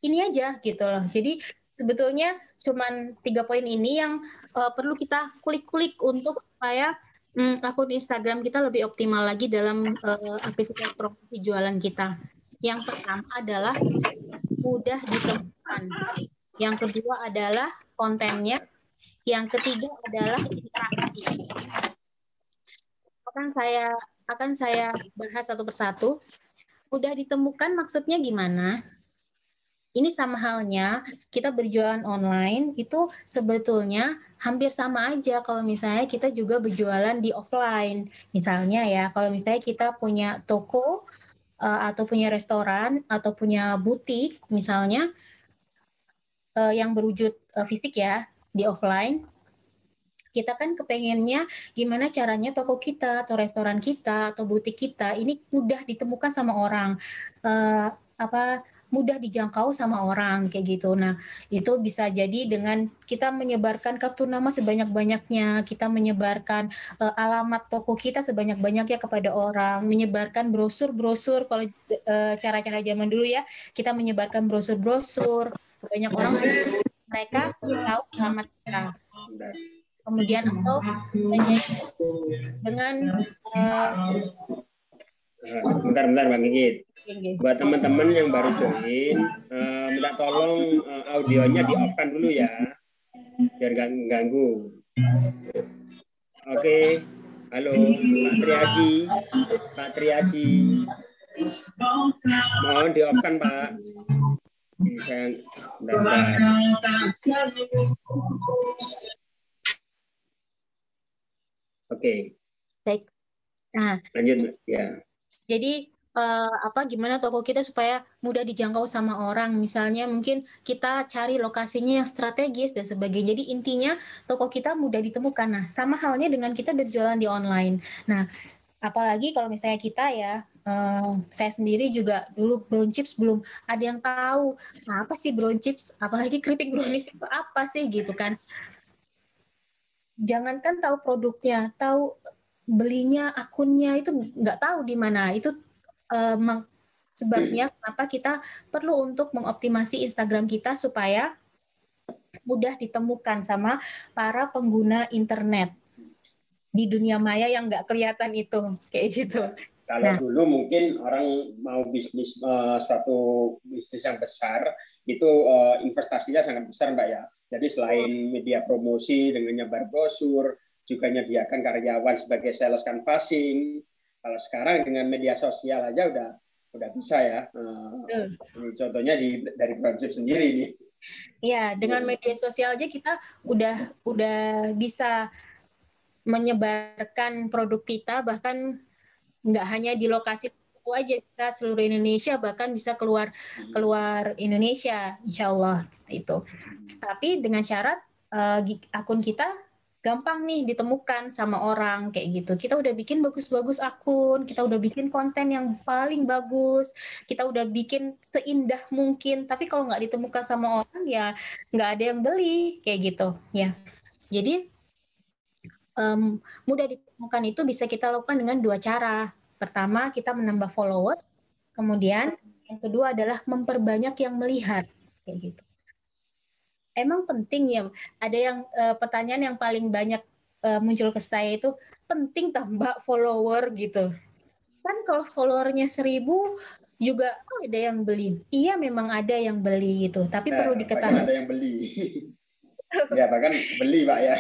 ini aja gitu loh. Jadi sebetulnya cuman 3 poin ini yang perlu kita kulik-kulik untuk supaya akun Instagram kita lebih optimal lagi dalam aktivitas promosi jualan kita. Yang pertama adalah mudah ditemukan. Yang kedua adalah kontennya. Yang ketiga adalah interaksi. Kan saya akan saya bahas satu persatu. Mudah ditemukan maksudnya gimana? Ini sama halnya kita berjualan online itu sebetulnya hampir sama aja kalau misalnya kita juga berjualan di offline. Misalnya ya, kalau misalnya kita punya toko atau punya restoran atau punya butik misalnya yang berwujud fisik ya di offline, kita kan kepengennya gimana caranya toko kita atau restoran kita atau butik kita ini mudah ditemukan sama orang, mudah dijangkau sama orang kayak gitu. Nah, itu bisa jadi dengan kita menyebarkan kartu nama sebanyak-banyaknya, kita menyebarkan alamat toko kita sebanyak-banyaknya kepada orang, menyebarkan brosur-brosur kalau cara-cara zaman dulu ya, kita menyebarkan brosur-brosur ke banyak orang supaya mereka tahu alamat kita. Kemudian atau dengan bentar Bang Gigit. Buat teman-teman yang baru join, minta tolong audionya di off kan dulu ya, biar nggak mengganggu. Oke, halo Pak Triaji, mohon di off kan Pak. Ini saya bentar. Oke. Baik. Nah, lanjut ya. Jadi gimana toko kita supaya mudah dijangkau sama orang. Misalnya mungkin kita cari lokasinya yang strategis dan sebagainya. Jadi intinya toko kita mudah ditemukan. Nah, sama halnya dengan kita berjualan di online. Nah, apalagi kalau misalnya kita ya, saya sendiri juga dulu Brown Chips belum ada yang tahu apa sih Brown Chips, apalagi keripik brownies itu apa sih gitu kan. Jangankan tahu produknya, tahu belinya, akunnya itu nggak tahu di mana. Itu sebabnya kenapa kita perlu untuk mengoptimasi Instagram kita supaya mudah ditemukan sama para pengguna internet di dunia maya yang nggak kelihatan itu, kayak gitu. Kalau dulu mungkin orang mau bisnis suatu bisnis yang besar itu investasinya sangat besar Mbak ya. Jadi selain media promosi dengan nyebar brosur, juga menyediakan karyawan sebagai sales canvassing. Kalau sekarang dengan media sosial aja udah bisa ya. Ini contohnya dari Brown Chips sendiri nih. Ya, dengan media sosial aja kita udah bisa menyebarkan produk kita, bahkan nggak hanya di lokasi itu aja, kita seluruh Indonesia, bahkan bisa keluar Indonesia, insya Allah itu. Tapi dengan syarat akun kita gampang nih ditemukan sama orang kayak gitu. Kita udah bikin bagus-bagus akun, kita udah bikin konten yang paling bagus, kita udah bikin seindah mungkin. Tapi kalau nggak ditemukan sama orang ya nggak ada yang beli kayak gitu ya. Jadi mudah ditemukan itu bisa kita lakukan dengan dua cara. Pertama, kita menambah follower. Kemudian yang kedua adalah memperbanyak yang melihat kayak gitu. Emang penting ya, ada yang pertanyaan yang paling banyak muncul ke saya itu, penting tambah follower gitu. Kan kalau followernya 1.000 juga ada yang beli. Iya memang ada yang beli gitu, tapi perlu diketahui. Ada yang beli. Ya bahkan beli Pak ya.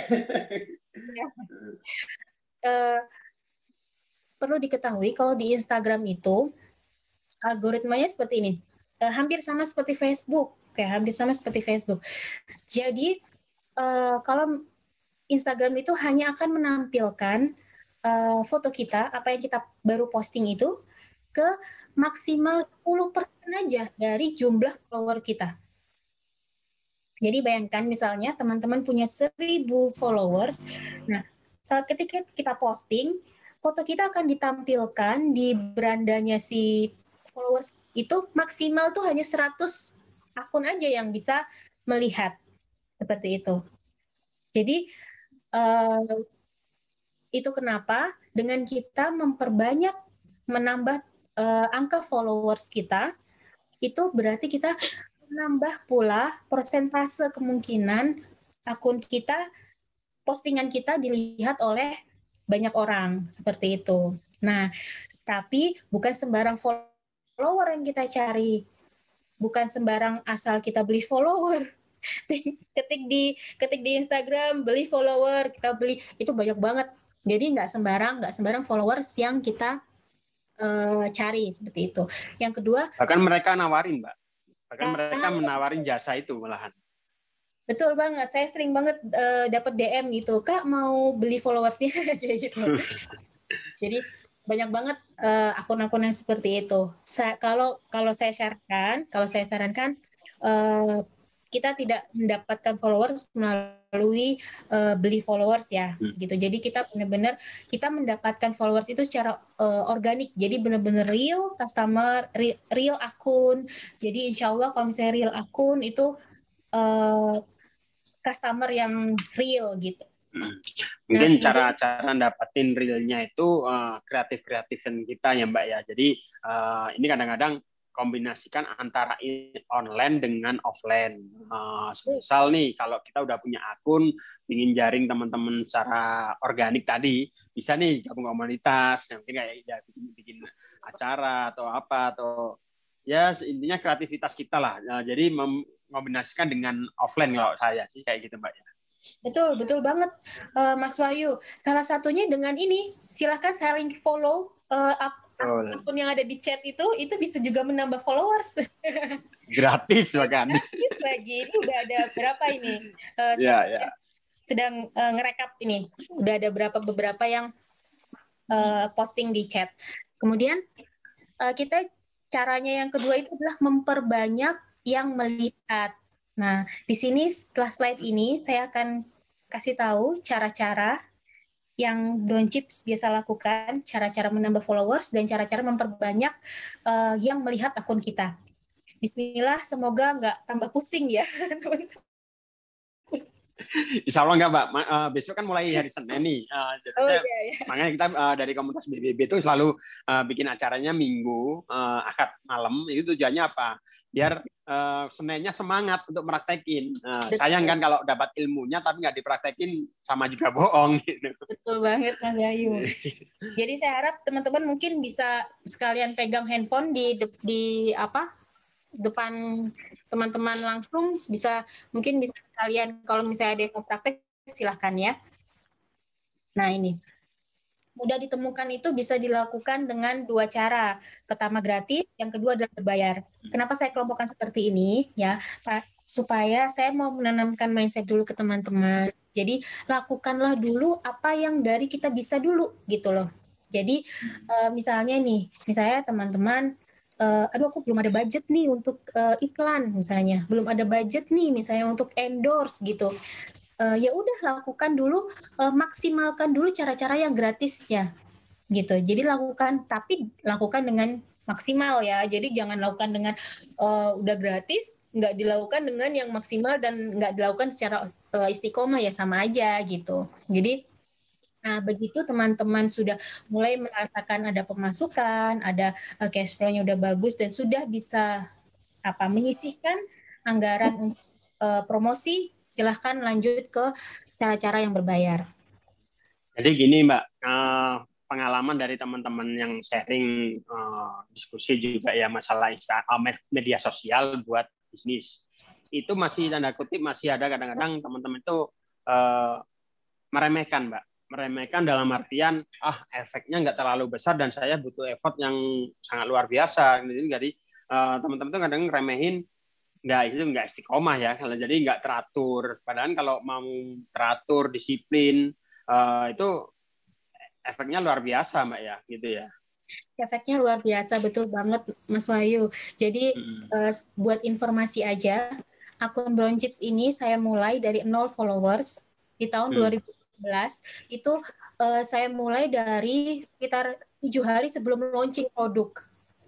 Perlu diketahui kalau di Instagram itu algoritmanya seperti ini, hampir sama seperti Facebook, hampir sama seperti Facebook. Jadi kalau Instagram itu hanya akan menampilkan foto kita, apa yang kita baru posting itu, ke maksimal 10% aja dari jumlah follower kita. Jadi bayangkan misalnya teman-teman punya 1.000 followers, nah ketika kita posting, foto kita akan ditampilkan di berandanya si followers itu maksimal tuh hanya 100 akun aja yang bisa melihat, seperti itu. Jadi itu kenapa dengan kita memperbanyak, menambah angka followers kita, itu berarti kita menambah pula persentase kemungkinan akun kita, postingan kita dilihat oleh banyak orang, seperti itu. Nah, tapi bukan sembarang follower yang kita cari, bukan sembarang asal kita beli follower. ketik di Instagram beli follower, kita beli, itu banyak banget Jadi nggak sembarang followers yang kita cari seperti itu. Yang kedua, Bahkan mereka nawarin, Mbak. Bahkan mereka ah, menawarin jasa itu malahan. betul banget. Saya sering banget dapat DM gitu, Kak mau beli followersnya kayak gitu. Jadi banyak banget akun-akun yang seperti itu. Kalau saya sarankan kita tidak mendapatkan followers melalui beli followers ya, gitu. Jadi kita benar-benar kita mendapatkan followers itu secara organik. Jadi benar-benar real customer, real akun. Jadi insya Allah kalau misalnya real akun itu customer yang real gitu. Nah, Mungkin kemudian cara-cara dapetin realnya itu kreatif-kreatifan kita ya Mbak ya. Jadi ini kadang-kadang kombinasikan antara online dengan offline. Misal nih kalau kita udah punya akun, ingin jaring teman-teman secara organik tadi, bisa nih gabung komunitas, yang penting kayak ya, bikin acara atau apa atau ya intinya kreativitas kita lah. Jadi mengombinasikan dengan offline kalau saya sih kayak gitu Mbak ya. betul banget, Mas Wahyu. Salah satunya dengan ini, silahkan sharing follow akun yang ada di chat itu bisa juga menambah followers. Gratis bahkan. Gratis lagi. Ini udah ada berapa ini? Sedang ngerekap ini. Udah ada beberapa yang posting di chat. Kemudian kita caranya yang kedua itu adalah memperbanyak yang melihat. Nah, di sini setelah slide ini saya akan kasih tahu cara-cara yang Bronchips biasa lakukan, cara-cara menambah followers dan cara-cara memperbanyak yang melihat akun kita. Bismillah, semoga nggak tambah pusing ya. Insya Allah enggak, Mbak. Besok kan mulai hari Senin nih. Iya. Makanya kita dari komunitas BBB itu selalu bikin acaranya Minggu, Akad malam. Itu tujuannya apa? Biar Seninnya semangat untuk meraktekin. Sayang kan kalau dapat ilmunya tapi nggak dipraktekin sama juga bohong. Gitu. Betul banget, Mas Bayu. Jadi saya harap teman-teman mungkin bisa sekalian pegang handphone di depan teman-teman langsung, mungkin bisa sekalian kalau misalnya ada yang mau praktek silahkan ya. Nah ini mudah ditemukan itu bisa dilakukan dengan dua cara. Pertama gratis, yang kedua adalah berbayar. Kenapa saya kelompokkan seperti ini ya, Pak? Supaya saya mau menanamkan mindset dulu ke teman-teman. Jadi lakukanlah dulu apa yang dari kita bisa dulu gitu loh. Jadi misalnya teman-teman aduh aku belum ada budget nih untuk iklan misalnya, belum ada budget nih misalnya untuk endorse gitu. Ya udah lakukan dulu, maksimalkan dulu cara-cara yang gratisnya gitu. Jadi tapi lakukan dengan maksimal ya. Jadi jangan lakukan dengan udah gratis, nggak dilakukan dengan yang maksimal dan nggak dilakukan secara istiqomah ya sama aja gitu. Jadi nah, begitu teman-teman sudah mulai merasakan ada pemasukan, ada cash flow-nya udah bagus dan sudah bisa menyisihkan anggaran untuk promosi, silahkan lanjut ke cara-cara yang berbayar. Jadi gini Mbak, pengalaman dari teman-teman yang sharing diskusi juga ya masalah media sosial buat bisnis. Itu masih tanda kutip masih ada kadang-kadang teman-teman itu meremehkan Mbak. Meremehkan dalam artian efeknya nggak terlalu besar dan saya butuh effort yang sangat luar biasa. Jadi teman-teman tuh kadang remehin nggak istiqomah ya. Jadi nggak teratur. Padahal kalau mau teratur, disiplin itu efeknya luar biasa Mbak ya, gitu ya. Efeknya luar biasa, betul banget Mas Wahyu. Jadi buat informasi aja, akun Bronchips ini saya mulai dari 0 followers di tahun 2015. Itu saya mulai dari sekitar 7 hari sebelum launching produk.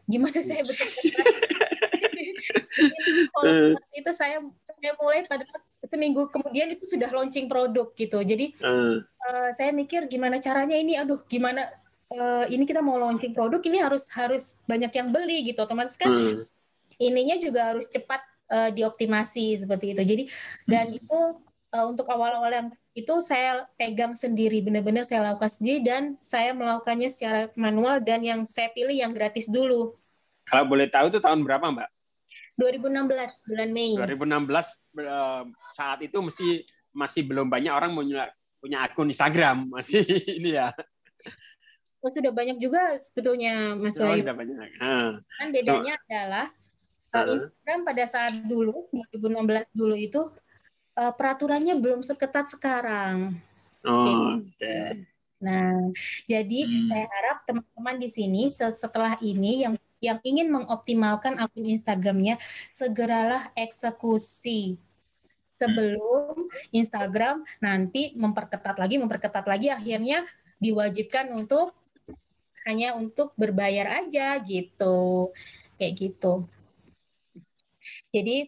Gimana saya betul-betul followers itu saya mulai pada seminggu kemudian itu sudah launching produk gitu. Jadi saya mikir gimana caranya ini, gimana ini kita mau launching produk ini harus banyak yang beli gitu. Otomatis kan ininya juga harus cepat dioptimasi seperti itu. Jadi dan itu untuk awal-awal yang itu saya pegang sendiri, benar-benar saya lakukan sendiri dan saya melakukannya secara manual dan yang saya pilih yang gratis dulu. Kalau boleh tahu itu tahun berapa Mbak? 2016 bulan Mei. 2016 saat itu masih belum banyak orang punya akun Instagram masih ini ya. Oh, sudah banyak juga sebetulnya Mas Oh, Wahyu. udah banyak. Kan bedanya adalah Instagram pada saat dulu 2016 dulu itu peraturannya belum seketat sekarang. Oke. Nah, jadi saya harap teman-teman di sini setelah ini yang ingin mengoptimalkan akun Instagramnya segeralah eksekusi sebelum Instagram nanti memperketat lagi akhirnya diwajibkan hanya untuk berbayar aja gitu. Kayak gitu. Jadi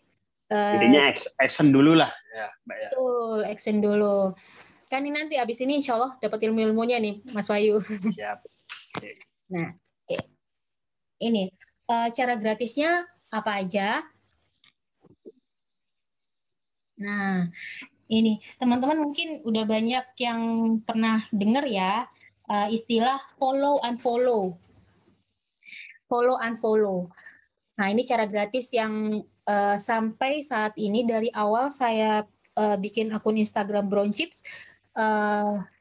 Intinya action dulu lah ya, Mbak ya. betul, action dulu. Kan ini nanti abis ini insya Allah dapat ilmu-ilmunya nih, Mas Wahyu. Siap. Oke. Nah, ini cara gratisnya apa aja? Nah, ini teman-teman mungkin udah banyak yang pernah dengar ya istilah follow unfollow. Follow unfollow. Nah, ini cara gratis yang sampai saat ini dari awal saya bikin akun Instagram Brown Chips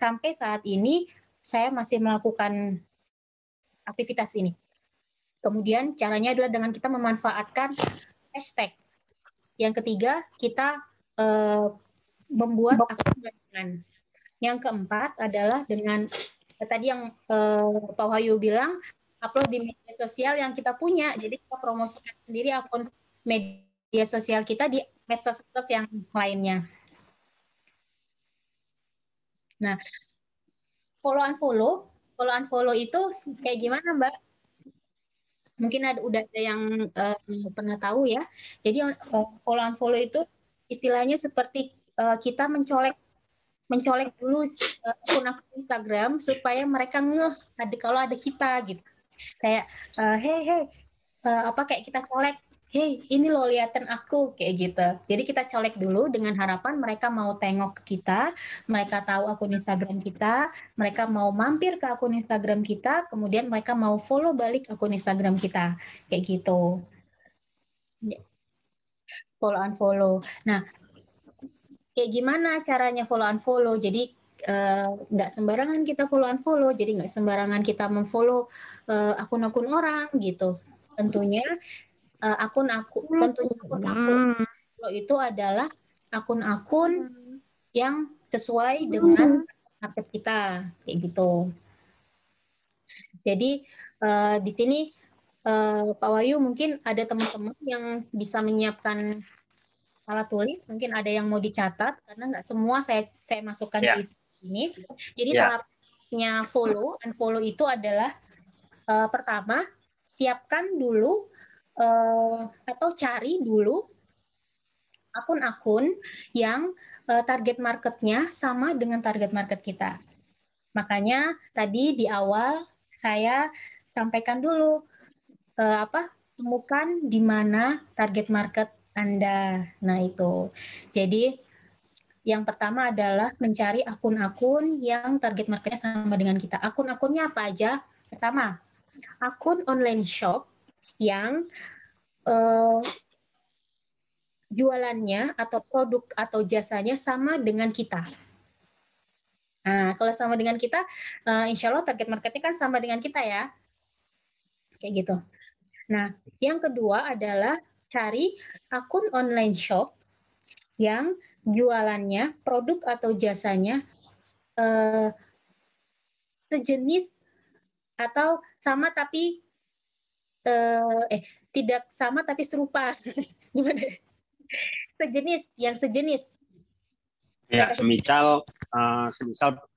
sampai saat ini saya masih melakukan aktivitas ini. Kemudian caranya adalah dengan kita memanfaatkan hashtag. Yang ketiga, kita membuat akun barengan. Yang keempat adalah dengan tadi yang Pak Wahyu bilang, upload di media sosial yang kita punya. Jadi kita promosikan sendiri akun media sosial kita di medsos yang lainnya. Nah, follow unfollow itu kayak gimana, Mbak? Mungkin udah ada yang pernah tahu ya. Jadi follow unfollow itu istilahnya seperti kita mencolek dulu akun-akun Instagram supaya mereka ngeh kalau ada kita gitu. Kayak hey kayak kita colek, hey ini lo liatin aku kayak gitu. Jadi kita colek dulu dengan harapan mereka mau tengok ke kita, mereka tahu akun Instagram kita, mereka mau mampir ke akun Instagram kita, kemudian mereka mau follow balik akun Instagram kita kayak gitu. Follow unfollow. Nah, kayak gimana caranya follow unfollow? Jadi nggak sembarangan kita follow unfollow, jadi nggak sembarangan kita memfollow akun-akun orang gitu. Tentunya akun-akun itu adalah akun-akun yang sesuai dengan market kita kayak gitu. Jadi di sini Pak Wahyu mungkin ada teman-teman yang bisa menyiapkan alat tulis, mungkin ada yang mau dicatat karena nggak semua saya masukkan di sini. Jadi tahapnya follow unfollow itu adalah pertama siapkan dulu atau cari dulu akun-akun yang target marketnya sama dengan target market kita. Makanya tadi di awal saya sampaikan dulu temukan di mana target market Anda. Nah, itu. Jadi, yang pertama adalah mencari akun-akun yang target marketnya sama dengan kita. Akun-akunnya apa aja? Pertama, akun online shop yang jualannya atau produk atau jasanya sama dengan kita. Nah, kalau sama dengan kita, insya Allah target marketnya kan sama dengan kita ya. Kayak gitu. Nah, yang kedua adalah cari akun online shop yang jualannya, produk atau jasanya sejenis atau sama tapi tidak sama tapi serupa. Gimana? Sejenis. Ya, semisal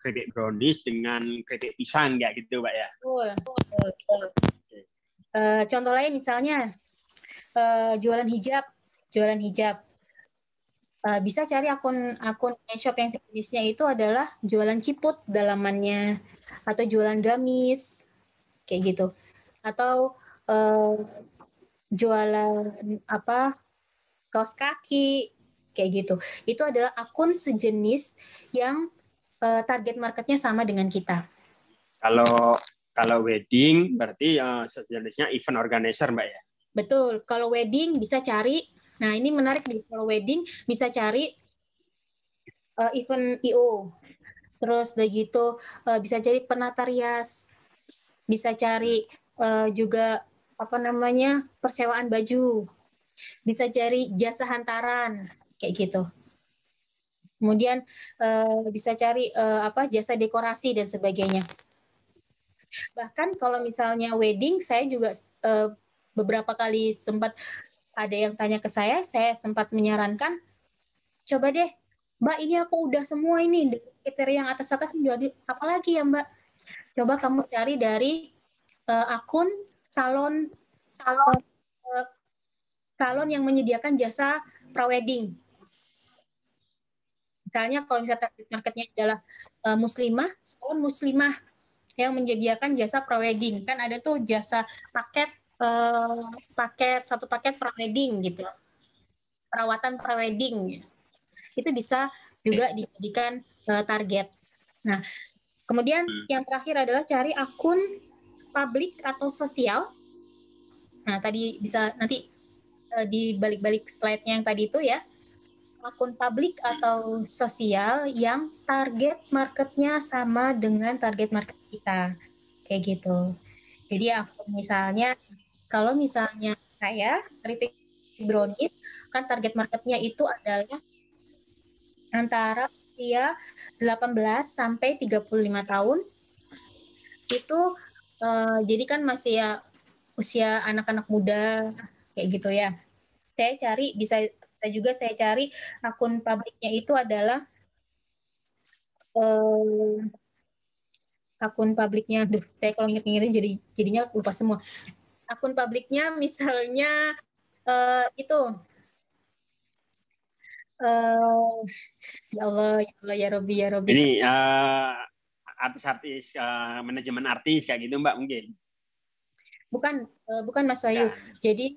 keripik brownies dengan keripik pisang kayak gitu, Pak ya. Betul. Contoh lain misalnya jualan hijab. Bisa cari akun shop yang sejenisnya itu adalah jualan ciput dalamannya atau jualan gamis kayak gitu. Atau jualan kaos kaki kayak gitu. Itu adalah akun sejenis yang target marketnya sama dengan kita. Kalau wedding berarti sejenisnya event organizer, Mbak ya. Betul. Kalau wedding bisa cari. Nah, ini menarik nih. Kalau wedding bisa cari event IO. terus udah gitu bisa cari penata rias, bisa cari juga apa namanya persewaan baju, bisa cari jasa hantaran kayak gitu. Kemudian bisa cari jasa dekorasi dan sebagainya. Bahkan kalau misalnya wedding, saya juga beberapa kali sempat ada yang tanya ke saya sempat menyarankan, coba deh, Mbak, ini aku udah semua ini kriteria yang atas-atas, apalagi ya Mbak? Coba kamu cari dari akun salon yang menyediakan jasa prawedding. Misalnya kalau misalnya target marketnya adalah muslimah, salon muslimah yang menyediakan jasa prawedding. Kan ada tuh jasa satu paket prawedding gitu. Perawatan prawedding. Itu bisa juga dijadikan target. Nah, kemudian yang terakhir adalah cari akun publik atau sosial. Nah, tadi bisa nanti di balik-balik slide-nya yang tadi itu ya, akun publik atau sosial yang target marketnya sama dengan target market kita, kayak gitu. Jadi akun misalnya, kalau misalnya saya Keripik Brownies, kan target marketnya itu adalah antara usia 18 sampai 35 tahun. Itu jadi kan masih ya usia anak-anak muda kayak gitu ya. Saya cari saya cari akun publiknya itu adalah akun publiknya, saya kalau inget-ingetnya jadinya lupa semua. Akun publiknya misalnya itu ya Allah ya Robi ya Robi. Ini artis-artis, manajemen artis kayak gitu Mbak mungkin. Bukan Mas Wahyu. Jadi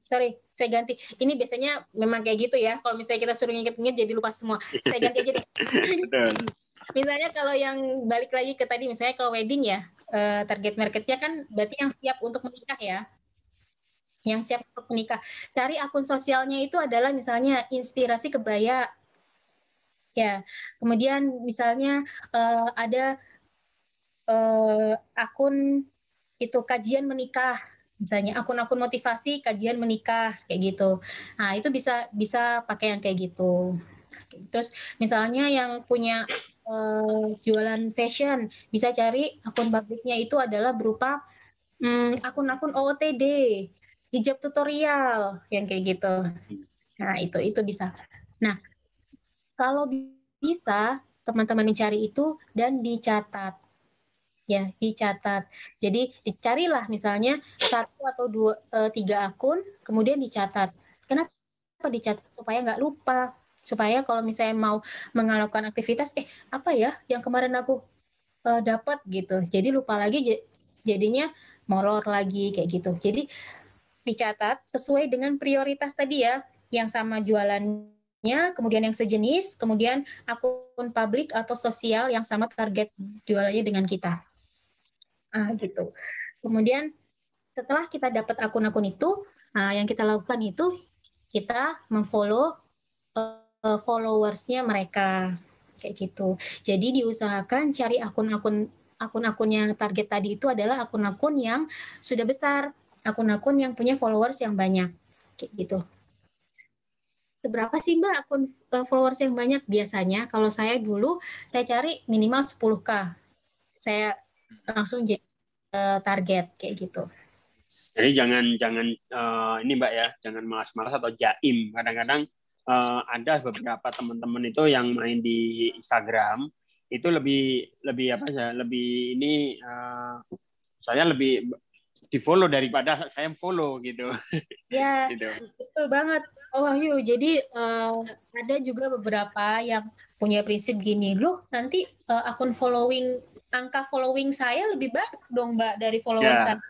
sorry, saya ganti. Ini biasanya memang kayak gitu ya. Kalau misalnya kita suruh inget-inget jadi lupa semua. Saya ganti aja deh. Betul. Misalnya kalau yang balik lagi ke tadi, misalnya kalau wedding ya, target marketnya kan berarti yang siap untuk menikah ya. Yang siap untuk menikah. Cari akun sosialnya itu adalah misalnya inspirasi kebaya. Ya, kemudian misalnya ada akun itu kajian menikah, misalnya akun-akun motivasi kajian menikah kayak gitu. Nah, itu bisa pakai yang kayak gitu. Terus misalnya yang punya jualan fashion, bisa cari akun publiknya itu adalah berupa akun-akun OOTD, hijab tutorial yang kayak gitu. Nah, itu bisa. Nah, kalau bisa teman-teman mencari itu dan dicatat. Ya, dicatat. Jadi dicarilah misalnya 1 atau 3 akun, kemudian dicatat. Kenapa dicatat? Supaya nggak lupa. Supaya kalau misalnya mau melakukan aktivitas, apa ya yang kemarin aku dapat gitu. Jadi lupa lagi, jadinya molor lagi kayak gitu. Jadi dicatat sesuai dengan prioritas tadi ya, yang sama jualannya, kemudian yang sejenis, kemudian akun publik atau sosial yang sama target jualannya dengan kita. Gitu. Kemudian setelah kita dapat akun-akun itu, yang kita lakukan itu kita memfollow followersnya mereka kayak gitu. Jadi diusahakan cari akun-akunnya target tadi itu adalah akun-akun yang sudah besar, akun-akun yang punya followers yang banyak kayak gitu. Seberapa sih Mbak akun followers yang banyak? Biasanya kalau saya dulu saya cari minimal 10K. Saya langsung jadi target kayak gitu. Jadi jangan ini Mbak ya, jangan malas-malas atau jaim. Kadang-kadang ada beberapa teman-teman itu yang main di Instagram itu lebih apa ya, lebih ini saya lebih di follow daripada saya follow gitu. Ya, gitu. betul banget. Oh Wahyu, jadi ada juga beberapa yang punya prinsip gini, loh nanti angka following saya lebih banyak dong Mbak dari follower saya.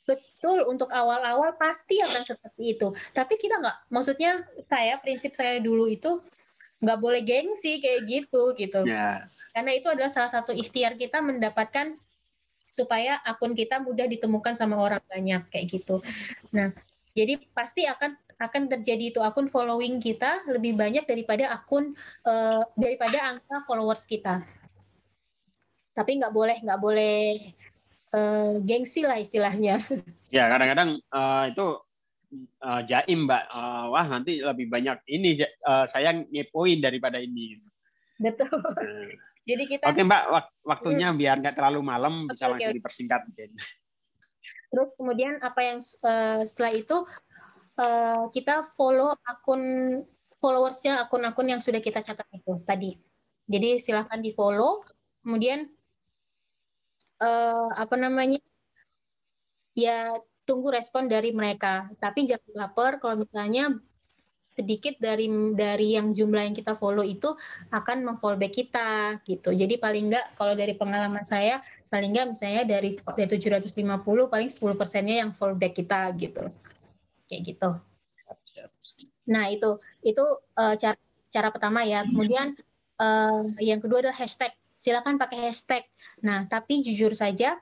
Betul, untuk awal-awal pasti akan seperti itu. Tapi kita nggak, maksudnya prinsip saya dulu itu nggak boleh gengsi kayak gitu. Karena itu adalah salah satu ikhtiar kita mendapatkan supaya akun kita mudah ditemukan sama orang banyak kayak gitu. Nah, jadi pasti akan akan terjadi itu akun following kita lebih banyak daripada daripada angka followers kita. Tapi nggak boleh gengsi lah istilahnya. Ya, kadang-kadang itu jaim, Mbak. Wah, nanti lebih banyak ini saya ngepoin daripada ini. Betul. Jadi kita Oke, Mbak, waktunya biar nggak terlalu malam, bisa Oke. langsung dipersingkat. Terus kemudian apa yang setelah itu kita follow followersnya akun-akun yang sudah kita catat itu tadi. Jadi silahkan di follow. Kemudian ya tunggu respon dari mereka. Tapi jangan baper kalau misalnya sedikit dari yang jumlah yang kita follow itu akan meng-follow back kita gitu. Jadi paling enggak kalau dari pengalaman saya paling enggak misalnya dari 750 paling 10%-nya yang follow back kita gitu. Kayak gitu. Nah, itu cara pertama ya. Kemudian yang kedua adalah hashtag. Silakan pakai hashtag. Nah, tapi jujur saja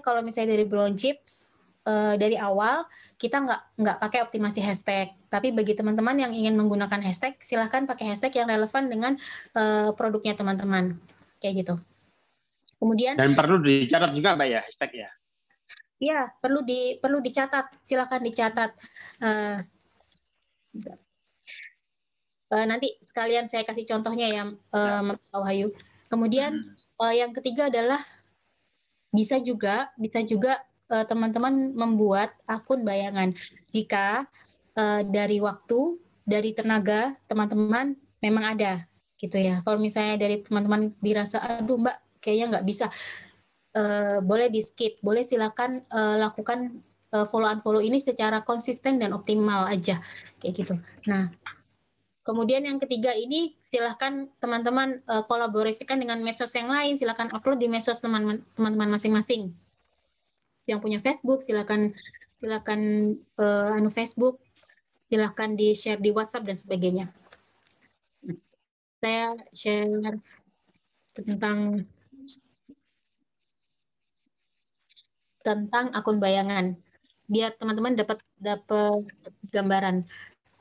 kalau misalnya dari Brown Chips dari awal kita nggak pakai optimasi hashtag. Tapi bagi teman-teman yang ingin menggunakan hashtag, silakan pakai hashtag yang relevan dengan produknya teman-teman. Kayak gitu. Kemudian Dan perlu dicatat juga, Mbak, ya, hashtag ya? Ya, perlu dicatat. Silakan dicatat. Nanti sekalian saya kasih contohnya ya, Pak Wahyu. Kemudian yang ketiga adalah bisa juga teman-teman membuat akun bayangan. Jika dari waktu, dari tenaga teman-teman memang ada, gitu ya. Kalau misalnya dari teman-teman dirasa, aduh Mbak, kayaknya nggak bisa, boleh di skip, boleh silakan lakukan follow ini secara konsisten dan optimal aja, kayak gitu. Nah, kemudian yang ketiga ini silahkan teman-teman kolaborasikan dengan medsos yang lain, silahkan upload di medsos teman-teman masing-masing. Yang punya Facebook silahkan Facebook, silahkan di share di WhatsApp dan sebagainya. Saya share tentang akun bayangan biar teman-teman dapat gambaran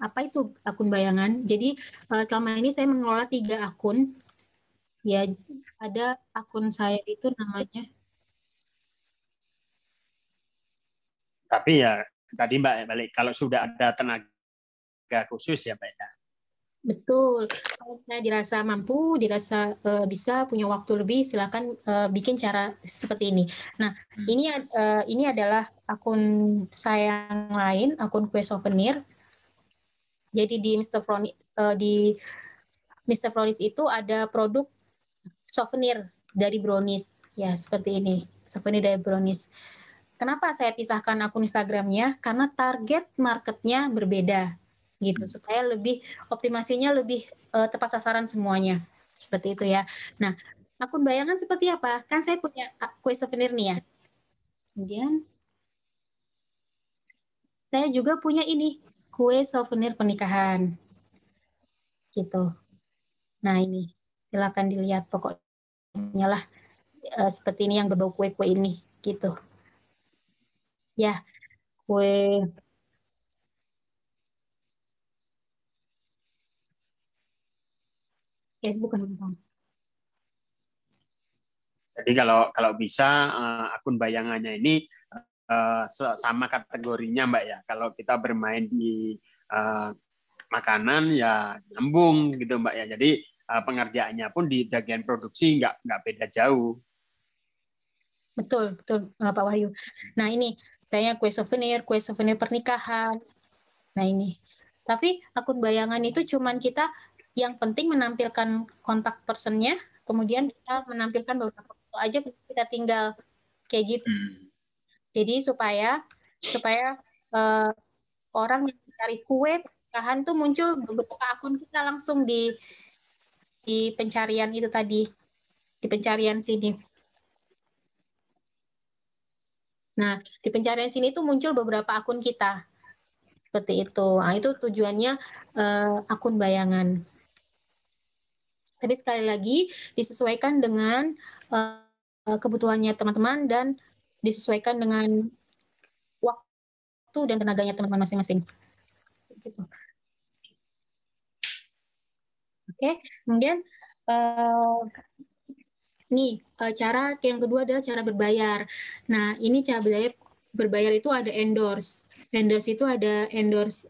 apa itu akun bayangan. Jadi selama ini saya mengelola 3 akun. Ya, ada akun saya itu namanya. Tapi ya tadi Mbak balik kalau sudah ada tenaga khusus ya, Pak ya. Betul. Kalau saya dirasa mampu, dirasa bisa punya waktu lebih, silakan bikin cara seperti ini. Nah, ini adalah akun saya yang lain, akun kue souvenir. Jadi di Mr. Floris itu ada produk souvenir dari brownies, ya seperti ini, souvenir dari brownies. Kenapa saya pisahkan akun Instagramnya? Karena target marketnya berbeda, gitu, supaya lebih optimasinya lebih tepat sasaran semuanya, seperti itu ya. Nah, akun bayangan seperti apa? Kan saya punya kue souvenir nih ya. Kemudian saya juga punya ini kue souvenir pernikahan, gitu. Nah ini silakan dilihat pokoknya lah seperti ini yang berbau kue-kue ini, gitu. Ya, kue bukan. Jadi kalau bisa akun bayangannya ini sama kategorinya, Mbak ya. Kalau kita bermain di makanan ya nyambung gitu, Mbak ya. Jadi pengerjaannya pun di bagian produksi nggak beda jauh. Betul Pak Wahyu. Nah ini saya kue souvenir pernikahan. Nah ini. Tapi akun bayangan itu cuman kita yang penting menampilkan kontak personnya, kemudian kita menampilkan beberapa foto aja, kita tinggal kayak gitu. Jadi supaya orang yang mencari kue pernikahan tuh muncul beberapa akun kita langsung di pencarian itu tadi, di pencarian sini. Nah, di pencarian sini tuh muncul beberapa akun kita. Seperti itu. Nah, itu tujuannya akun bayangan. Tapi sekali lagi disesuaikan dengan kebutuhannya teman-teman dan disesuaikan dengan waktu dan tenaganya teman-teman masing-masing. gitu. Oke, kemudian cara yang kedua adalah cara berbayar. Nah, ini cara berbayar itu ada endorse. Endorse itu ada endorse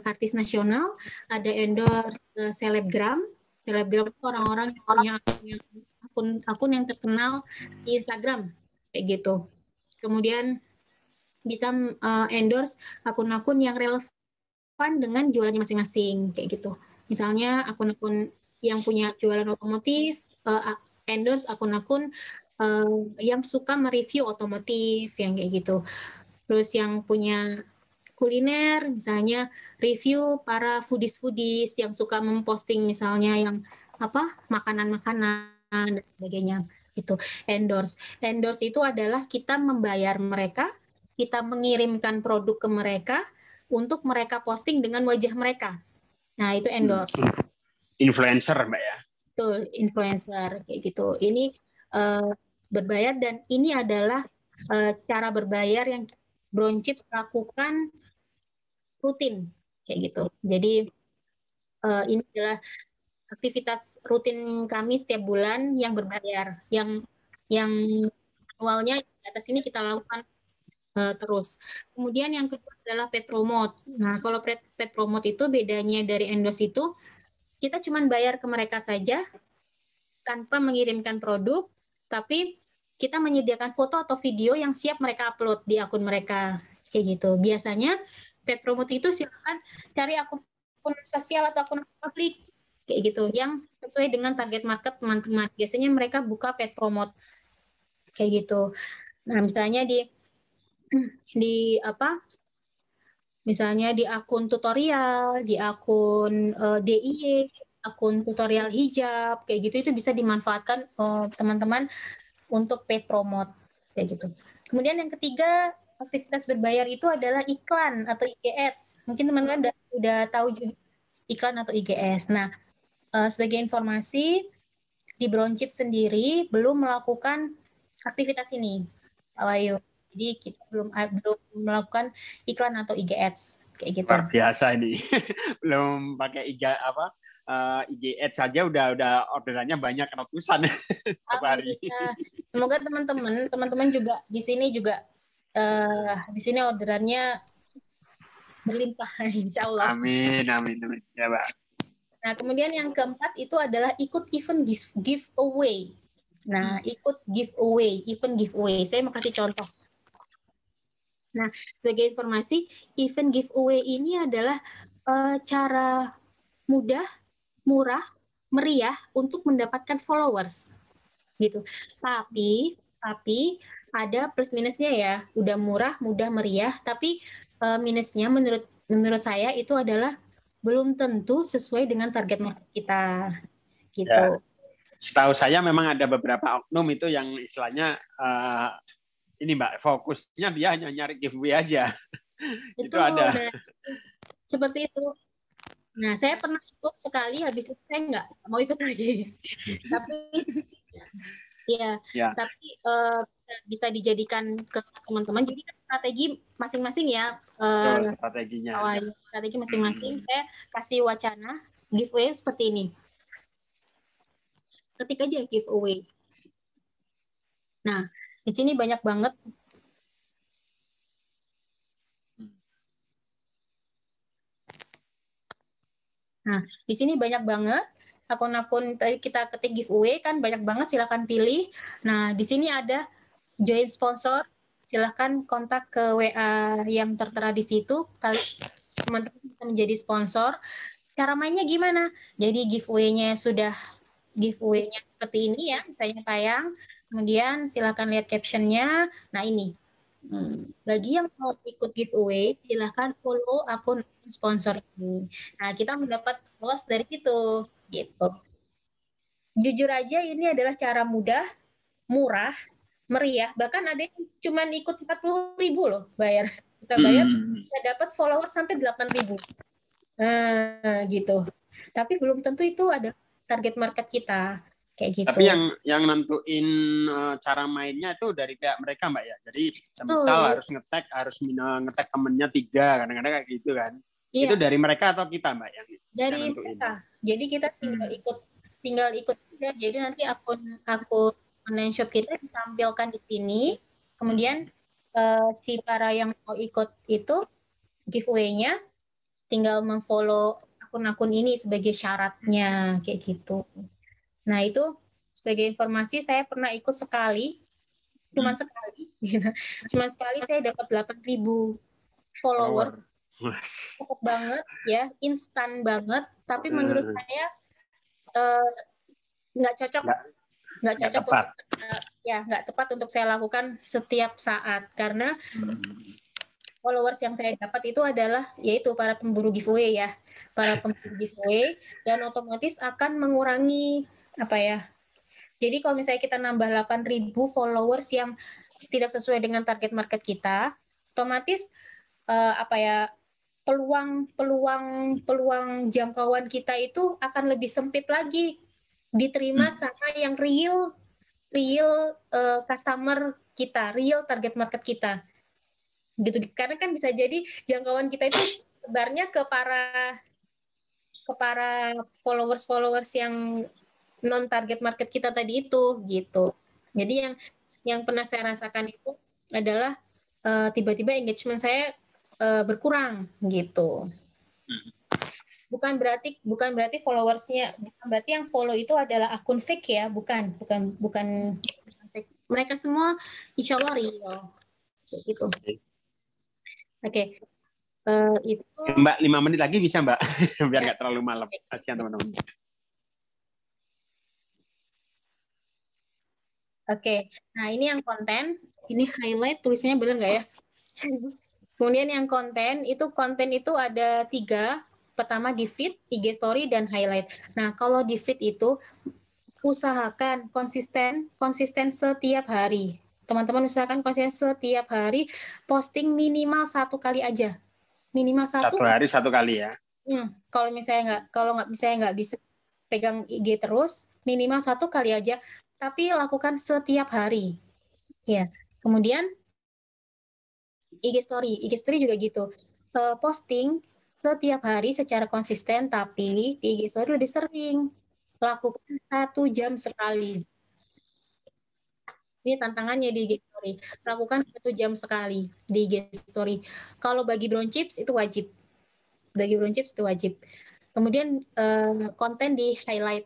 artis nasional, ada endorse selebgram. Selebgram itu orang-orang yang punya akun yang terkenal di Instagram, kayak gitu. Kemudian bisa endorse akun-akun yang relevan dengan jualannya masing-masing, kayak gitu. Misalnya akun-akun yang punya jualan otomotif, endorse akun-akun yang suka mereview otomotif, yang kayak gitu. Terus yang punya kuliner, misalnya review para foodies yang suka memposting misalnya yang makanan-makanan dan sebagainya. Itu endorse. Endorse itu adalah kita membayar mereka, kita mengirimkan produk ke mereka untuk mereka posting dengan wajah mereka. Nah, itu endorse. Influencer, Mbak ya. Betul, influencer kayak gitu. Ini berbayar, dan ini adalah cara berbayar yang Brownchips lakukan rutin kayak gitu. Jadi ini adalah aktivitas rutin kami setiap bulan yang berbayar, yang awalnya di atas ini kita lakukan terus. Kemudian yang kedua adalah paid promote. Nah, kalau paid promote itu bedanya dari endorse itu, kita cuma bayar ke mereka saja tanpa mengirimkan produk, tapi kita menyediakan foto atau video yang siap mereka upload di akun mereka, kayak gitu. Biasanya paid promote itu silakan cari akun sosial atau akun publik, kayak gitu, yang sesuai dengan target market teman-teman. Biasanya mereka buka paid promote, kayak gitu. Nah, misalnya misalnya di akun tutorial, di akun DIY, akun tutorial hijab, kayak gitu, itu bisa dimanfaatkan teman-teman untuk paid promote, kayak gitu. Kemudian yang ketiga, aktivitas berbayar itu adalah iklan atau IG Ads. Mungkin teman-teman udah tahu juga iklan atau IG Ads. Nah, sebagai informasi, di Brownchips sendiri belum melakukan aktivitas ini, Pak Wahyu. Jadi kita belum melakukan iklan atau IG Ads, kayak gitu. Luar biasa ini. Belum pakai IG Ads saja udah orderannya banyak, ratusan per hari. Semoga teman-teman juga di sini di sini orderannya berlimpah, insya Allah. Amin. Ya, Pak. Nah, kemudian yang keempat itu adalah ikut event giveaway. Nah, ikut event giveaway. Saya mau kasih contoh. Nah, sebagai informasi, event giveaway ini adalah cara mudah, murah, meriah untuk mendapatkan followers, gitu. Tapi ada plus minusnya ya. Udah murah, mudah, meriah, tapi minusnya menurut saya itu adalah belum tentu sesuai dengan target market kita, gitu. Ya. Setahu saya memang ada beberapa oknum itu yang istilahnya ini Mbak, fokusnya dia hanya nyari giveaway aja. Itu ada. Seperti itu. Nah, saya pernah ikut sekali, habis itu saya nggak mau ikut lagi. Tapi bisa dijadikan ke teman-teman. Jadi strategi masing-masing ya. Strateginya. Strategi masing-masing. Saya kasih wacana giveaway seperti ini. Ketik aja giveaway. Nah, di sini banyak banget. Nah, di sini banyak banget akun-akun tadi kita ketik giveaway kan, banyak banget, silakan pilih. Nah, di sini ada join sponsor, silakan kontak ke WA yang tertera di situ. Teman-teman bisa menjadi sponsor. Cara mainnya gimana? Jadi giveaway-nya seperti ini ya, misalnya tayang. Kemudian silakan lihat caption-nya. Nah, ini. Bagi yang mau ikut giveaway, silakan follow akun sponsor ini. Nah, kita mendapat loss dari situ, gitu. Jujur aja ini adalah cara mudah, murah, meriah. Bahkan ada yang cuma ikut 40.000 loh bayar. Kita bayar, kita dapat follower sampai 8.000. Gitu. Tapi belum tentu itu ada target market kita. Kayak gitu. Tapi yang nentuin cara mainnya itu dari pihak mereka, Mbak ya. Jadi misal harus nge-tag temennya 3, kadang-kadang kayak gitu kan. Iya, Itu dari mereka atau kita, Mbak, yang dari nentuin? mereka. Jadi kita tinggal ikut aja. Jadi nanti akun online shop kita ditampilkan di sini. Kemudian si para yang mau ikut itu giveaway-nya tinggal memfollow akun-akun ini sebagai syaratnya kayak gitu. Nah, itu sebagai informasi saya pernah ikut sekali, cuman sekali gitu. Cuman sekali saya dapat 8.000 follower. Cepet banget ya, instan banget, tapi menurut saya nggak cocok Nggak cocok tepat. nggak tepat untuk saya lakukan setiap saat karena followers yang saya dapat itu adalah yaitu para pemburu giveaway ya, para pemburu giveaway, dan otomatis akan mengurangi apa ya. Jadi kalau misalnya kita nambah 8.000 followers yang tidak sesuai dengan target market kita, otomatis apa ya, peluang jangkauan kita itu akan lebih sempit lagi diterima sama yang real customer kita, real target market kita. Gitu. Karena kan bisa jadi jangkauan kita itu sebarnya ke para followers yang non target market kita tadi itu gitu. Jadi yang pernah saya rasakan itu adalah tiba-tiba engagement saya berkurang gitu. Bukan berarti followersnya, bukan berarti yang follow itu adalah akun fake ya, bukan fake. Mereka semua insya Allah real gitu. Oke. Itu Mbak 5 menit lagi bisa, Mbak, biar nggak terlalu malam. Kasihan teman-teman. Oke. Nah, ini yang konten, ini highlight tulisannya benar nggak ya? Kemudian yang konten itu ada 3. Pertama di feed, IG story, dan highlight. Nah, kalau di feed itu usahakan konsisten setiap hari. Teman-teman usahakan konsisten setiap hari, posting minimal 1 kali aja. Minimal 1 hari 1 kali ya. Kalau misalnya nggak bisa pegang IG terus, minimal 1 kali aja, tapi lakukan setiap hari. Ya. Kemudian IG story juga gitu. Posting setiap hari secara konsisten, tapi di IG story lebih sering. Lakukan 1 jam sekali. Ini tantangannya di IG story. Lakukan 1 jam sekali di IG story. Kalau bagi Bronchips itu wajib. Kemudian konten di highlight.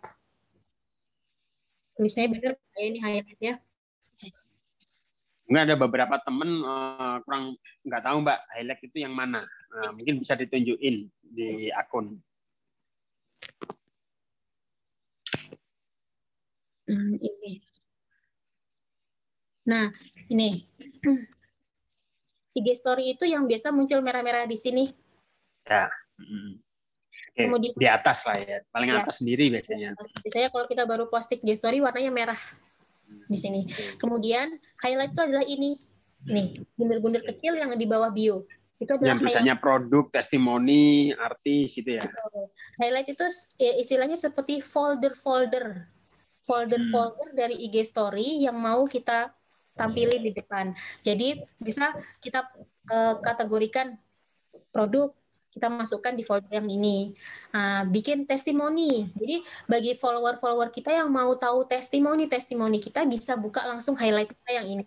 Tulisnya benar kayak ini highlight ya. Mungkin ada beberapa teman kurang nggak tahu, Mbak, highlight itu yang mana. Mungkin bisa ditunjukin di akun. Ini. Nah, ini. IG story itu yang biasa muncul merah-merah di sini. Ya. Kemudian di atas lah ya, paling atas sendiri biasanya. Biasanya kalau kita baru posting IG story warnanya merah di sini. Kemudian highlight itu adalah ini. Nih, bunder-bunder kecil yang di bawah bio. Itu adalah yang tulisannya produk, testimoni, artis itu ya. Highlight itu istilahnya seperti folder dari IG story yang mau kita tampilin di depan. Jadi bisa kita kategorikan produk, kita masukkan di folder yang ini. Bikin testimoni. Jadi bagi follower kita yang mau tahu testimoni kita bisa buka langsung highlight kita yang ini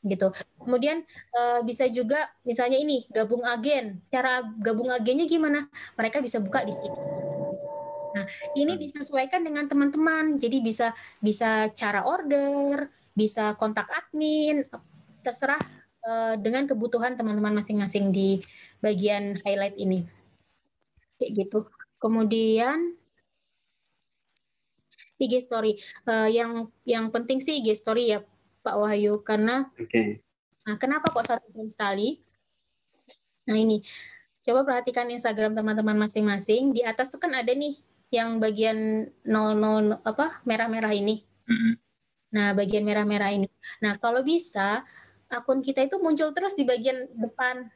gitu. Kemudian bisa juga misalnya ini gabung agen. Cara gabung agennya gimana? Mereka bisa buka di sini. Nah, ini disesuaikan dengan teman-teman. Jadi bisa cara order, bisa kontak admin, terserah dengan kebutuhan teman-teman masing-masing di bagian highlight ini. Kayak gitu. Kemudian IG story. Yang penting sih IG story ya Pak Wahyu, karena nah, kenapa kok 1 jam sekali? Nah ini, coba perhatikan Instagram teman-teman masing-masing. Di atas tuh kan ada nih yang bagian 00 merah-merah ini. Nah, bagian merah-merah ini. Nah, kalau bisa akun kita itu muncul terus di bagian depan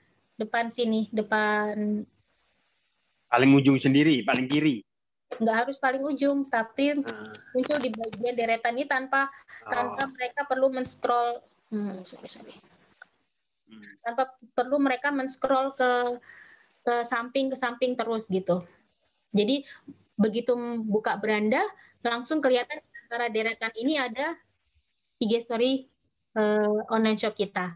sini, depan paling ujung sendiri, paling kiri. Nggak harus paling ujung, tapi muncul di bagian deretan ini tanpa mereka perlu men-scroll. Tanpa perlu mereka men-scroll ke ke samping terus gitu. Jadi begitu buka beranda langsung kelihatan antara deretan ini ada IG story online shop kita.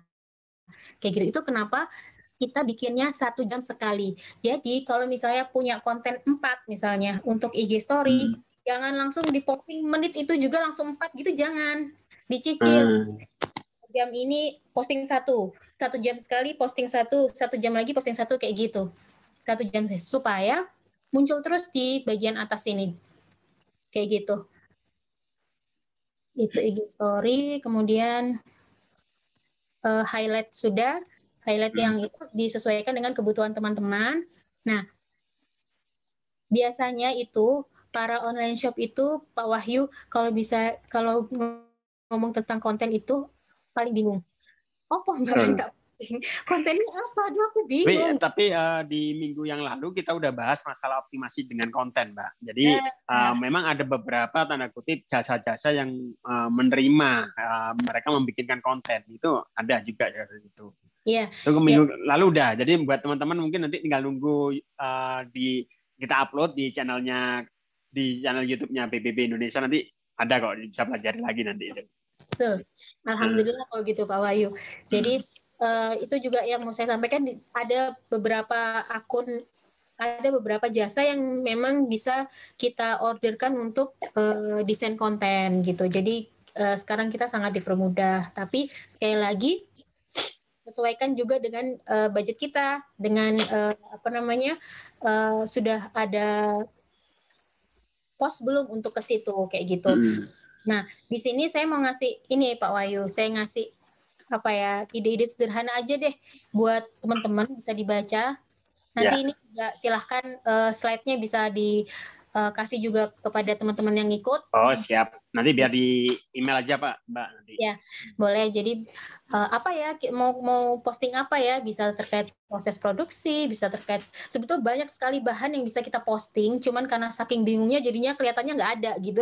Kayak gitu. Itu kenapa kita bikinnya 1 jam sekali. Jadi kalau misalnya punya konten 4 misalnya untuk IG story, jangan langsung di posting menit itu juga langsung 4 gitu, jangan. Dicicil. Jam ini posting 1 jam sekali posting 1 jam lagi posting 1 kayak gitu. 1 jam supaya muncul terus di bagian atas ini. Kayak gitu. Itu IG story, kemudian highlight sudah. Highlight yang itu disesuaikan dengan kebutuhan teman-teman. Nah, biasanya itu para online shop itu Pak Wahyu kalau ngomong tentang konten itu paling bingung. Nggak kontennya apa? Aduh, aku bingung. Tapi di minggu yang lalu kita udah bahas masalah optimasi dengan konten, Mbak. Jadi memang ada beberapa tanda kutip jasa-jasa yang menerima mereka membikinkan konten itu ada juga ya itu. Iya. Tunggu minggu lalu udah. Jadi buat teman-teman mungkin nanti tinggal nunggu kita upload di channel YouTube-nya PBB Indonesia, nanti ada kok, bisa pelajari lagi nanti itu. Betul. Alhamdulillah kalau gitu Pak Wahyu. Jadi itu juga yang mau saya sampaikan, ada beberapa jasa yang memang bisa kita orderkan untuk desain konten gitu. Jadi sekarang kita sangat dipermudah. Tapi sekali lagi sesuaikan juga dengan budget kita, dengan sudah ada pos belum untuk ke situ kayak gitu. Nah, di sini saya mau ngasih ini Pak Wahyu, saya ngasih ide-ide sederhana aja deh buat teman-teman bisa dibaca. Nanti ini juga silahkan slide-nya bisa dikasih juga kepada teman-teman yang ikut. Oh siap, nanti biar di email aja Mbak nanti. Ya, boleh. Jadi mau posting apa ya? Bisa terkait proses produksi, bisa terkait sebetulnya banyak sekali bahan yang bisa kita posting. Cuman karena saking bingungnya jadinya kelihatannya nggak ada gitu.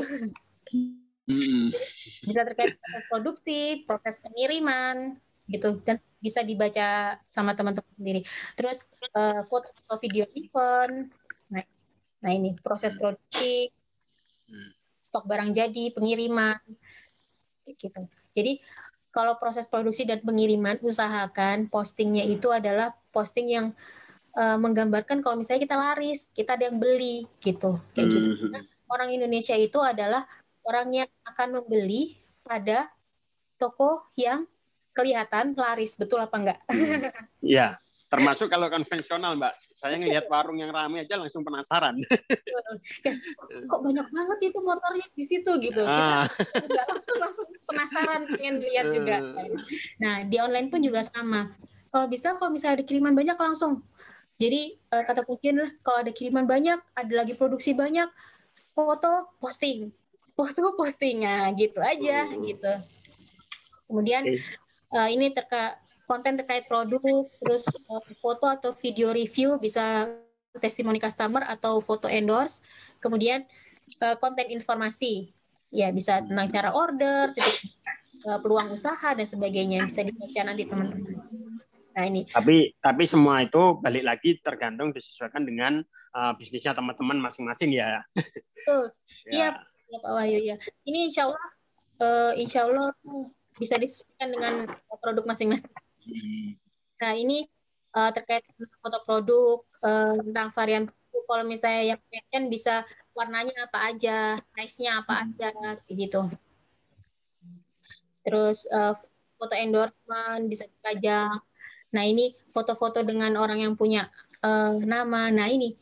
Bisa terkait proses produksi, proses pengiriman, gitu, dan bisa dibaca sama teman-teman sendiri. Terus foto atau video event, nah ini proses produksi, stok barang jadi, pengiriman, gitu. Jadi kalau proses produksi dan pengiriman, usahakan postingnya itu adalah posting yang menggambarkan kalau misalnya kita laris, kita ada yang beli, gitu, kayak gitu. Nah, orang Indonesia itu adalah orang yang akan membeli pada toko yang kelihatan laris, betul apa enggak? Iya, termasuk kalau konvensional Mbak. Saya ngelihat warung yang ramai aja langsung penasaran. Kok banyak banget itu motornya di situ gitu. Kita juga langsung penasaran pengen lihat juga. Nah, di online pun juga sama. Kalau misalnya ada kiriman banyak langsung. Jadi kata kuncinya adalah kalau ada kiriman banyak, ada lagi produksi banyak, foto posting. Nah, gitu aja gitu. Kemudian ini konten terkait produk, terus foto atau video review, bisa testimoni customer atau foto endorse. Kemudian konten informasi, ya bisa tentang cara order, peluang usaha dan sebagainya, bisa dibaca nanti teman-teman. Nah ini. Tapi semua itu balik lagi tergantung disesuaikan dengan bisnisnya teman-teman masing-masing ya. Betul. Iya, ya, Pak Wahyu ya. Ini insya Allah bisa disesuaikan dengan produk masing-masing. Nah ini terkait foto produk, tentang varian produk, kalau misalnya yang mention bisa warnanya apa aja, size-nya apa aja, gitu. Terus foto endorsement bisa dipajang. Nah ini foto-foto dengan orang yang punya nama. Nah ini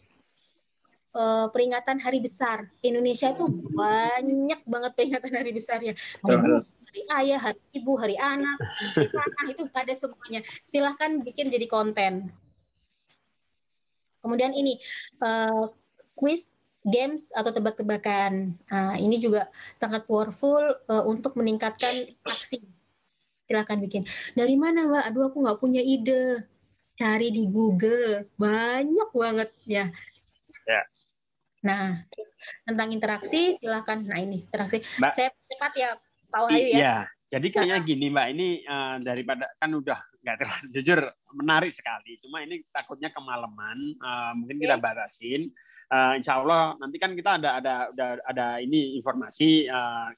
peringatan hari besar Indonesia itu banyak banget peringatan hari besarnya. Hari ayah, hari ibu, hari anak, hari tanah, itu ada semuanya. Silahkan bikin jadi konten. Kemudian ini quiz, games atau tebak-tebakan. Nah, ini juga sangat powerful untuk meningkatkan aksi. Silahkan bikin. Dari mana, Mbak? Aduh, aku nggak punya ide. Cari di Google, banyak banget ya. Nah, terus tentang interaksi, silakan. Nah ini interaksi. Mbak, saya cepat ya, Pak Wahyu ya. Iya, jadi kayaknya gini Mbak, ini daripada kan udah nggak terlalu jujur menarik sekali. Cuma ini takutnya kemalaman, mungkin kita batasin. Insya Allah nanti kan kita ada ini informasi,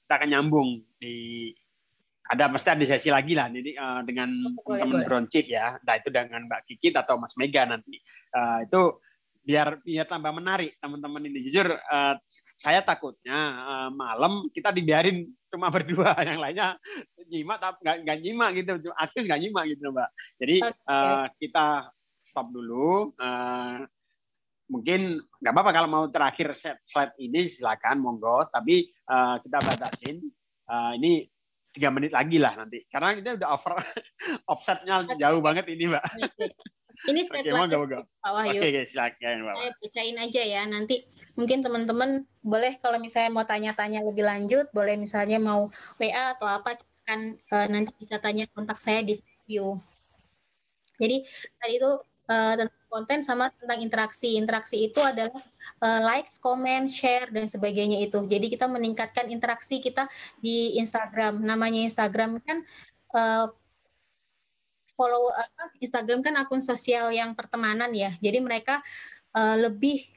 kita akan nyambung pasti ada sesi lagi lah ini dengan teman-teman Brownchip ya, entah itu dengan Mbak Kikit atau Mas Mega nanti. Itu biar tambah menarik teman-teman ini. Jujur saya takutnya malam kita dibiarin cuma berdua, yang lainnya nyimak tapi nggak nyimak gitu, aktif nggak nyimak gitu Mbak. Jadi kita stop dulu. Mungkin nggak apa-apa kalau mau terakhir slide ini silakan monggo, tapi kita batasin ini 3 menit lagi lah nanti, karena kita udah offsetnya jauh banget ini Mbak. Ini slide Pak Wahyu. Oke, silakan Mbak. Saya bacain aja ya, nanti mungkin teman-teman boleh kalau misalnya mau tanya-tanya lebih lanjut, boleh misalnya mau WA atau apa, silakan nanti bisa tanya kontak saya di review. Jadi tadi itu tentang konten sama tentang interaksi. Interaksi itu adalah likes, comment, share, dan sebagainya itu. Jadi kita meningkatkan interaksi kita di Instagram. Namanya Instagram kan Instagram kan akun sosial yang pertemanan ya. Jadi mereka lebih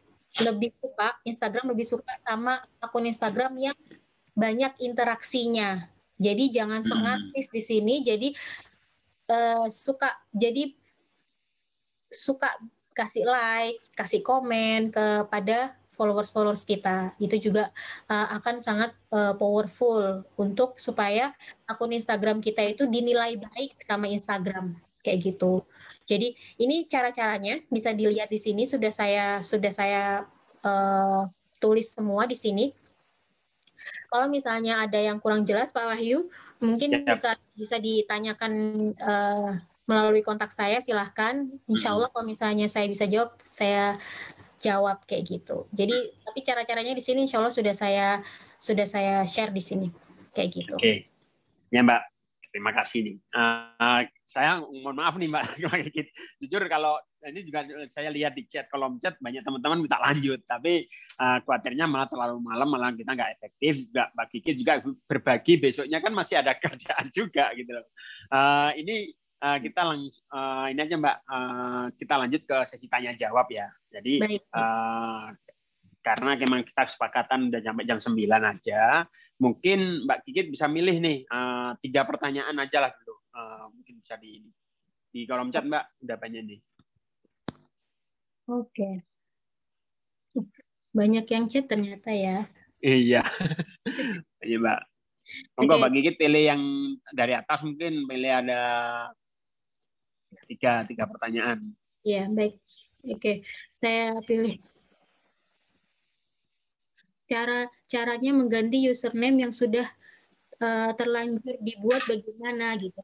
suka, Instagram lebih suka sama akun Instagram yang banyak interaksinya. Jadi jangan sengatis di sini. Jadi suka kasih like, kasih komen kepada followers kita. Itu juga akan sangat powerful untuk supaya akun Instagram kita itu dinilai baik sama Instagram kayak gitu. Jadi ini cara-caranya bisa dilihat di sini, sudah saya tulis semua di sini. Kalau misalnya ada yang kurang jelas Pak Wahyu, mungkin bisa ditanyakan melalui kontak saya, silahkan. Insya Allah kalau misalnya saya bisa jawab, saya jawab kayak gitu. Jadi tapi cara-caranya di sini Insya Allah sudah saya share di sini kayak gitu. Oke, ya Mbak, terima kasih nih. Saya mohon maaf nih Mbak, jujur kalau ini juga saya lihat di kolom chat banyak teman-teman minta lanjut, tapi khawatirnya malah terlalu malam, malah kita nggak efektif. Mbak Kiki juga berbagi, besoknya kan masih ada kerjaan juga gitu. Ini kita ini aja Mbak, kita lanjut ke sesi tanya jawab ya. Jadi karena memang kita kesepakatan udah sampai jam 9 aja, mungkin Mbak Kikit bisa milih nih 3 pertanyaan aja lah dulu. Mungkin bisa di kolom chat Mbak, udah banyak nih. Oke. Banyak yang chat ternyata ya. Iya. Iya Mbak. Monggo Mbak Kikit pilih yang dari atas, mungkin pilih ada tiga pertanyaan. Iya, baik. Oke, saya pilih. Caranya mengganti username yang sudah terlanjur dibuat bagaimana gitu.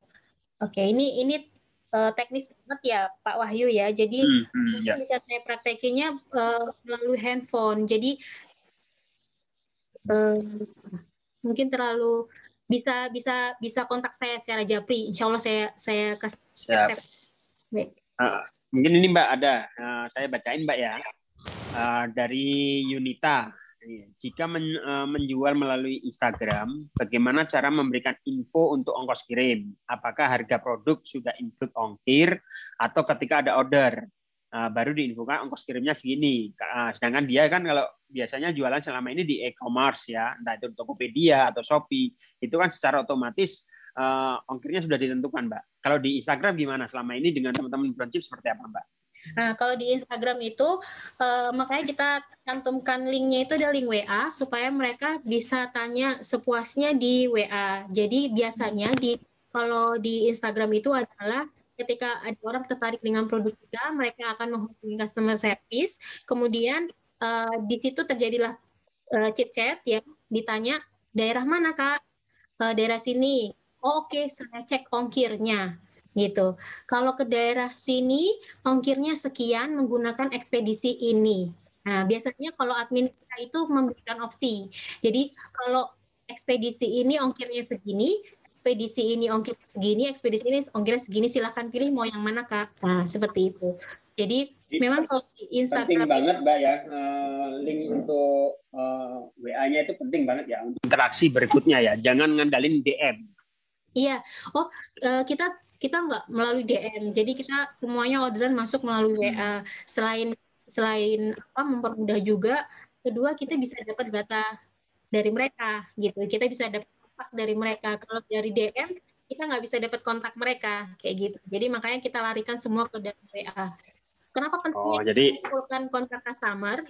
Oke, ini teknis banget ya Pak Wahyu ya. Jadi bisa saya praktekinya melalui handphone. Jadi mungkin terlalu bisa kontak saya secara japri. Insya Allah saya kasih step. Mungkin ini Mbak ada, saya bacain Mbak ya, dari Yunita. Jika menjual melalui Instagram, bagaimana cara memberikan info untuk ongkos kirim? Apakah harga produk sudah include ongkir atau ketika ada order baru diinfokan ongkos kirimnya segini? Sedangkan dia kan kalau biasanya jualan selama ini di e-commerce ya, entah itu Tokopedia atau Shopee, itu kan secara otomatis ongkirnya sudah ditentukan Mbak. Kalau di Instagram gimana selama ini dengan teman-teman Brownchip seperti apa Mbak? Nah, kalau di Instagram itu makanya kita cantumkan linknya itu ada link WA supaya mereka bisa tanya sepuasnya di WA. Jadi biasanya kalau di Instagram itu adalah ketika ada orang tertarik dengan produk kita, mereka akan menghubungi customer service. Kemudian di situ terjadilah chit-chat ya, ditanya daerah mana Kak? Daerah sini. Oh, oke, saya cek ongkirnya. Gitu. Kalau ke daerah sini ongkirnya sekian menggunakan ekspedisi ini. Nah, biasanya kalau admin kita itu memberikan opsi. Jadi kalau ekspedisi ini ongkirnya segini, ekspedisi ini ongkirnya segini, ekspedisi ini ongkirnya segini, silahkan pilih mau yang mana Kak. Nah, seperti itu. Jadi memang kalau di Instagram penting banget Mbak ya, link untuk WA-nya itu penting banget ya untuk interaksi berikutnya ya. Jangan ngandalin DM. Iya. Oh, kita kita nggak melalui DM. Jadi kita semuanya orderan masuk melalui WA. Selain apa mempermudah juga, kedua kita bisa dapat data dari mereka gitu. Kita bisa dapat kontak dari mereka. Kalau dari DM kita nggak bisa dapat kontak mereka kayak gitu. Jadi makanya kita larikan semua ke data WA. Kenapa pentingnya Oh, jadi mengumpulkan kontak customer?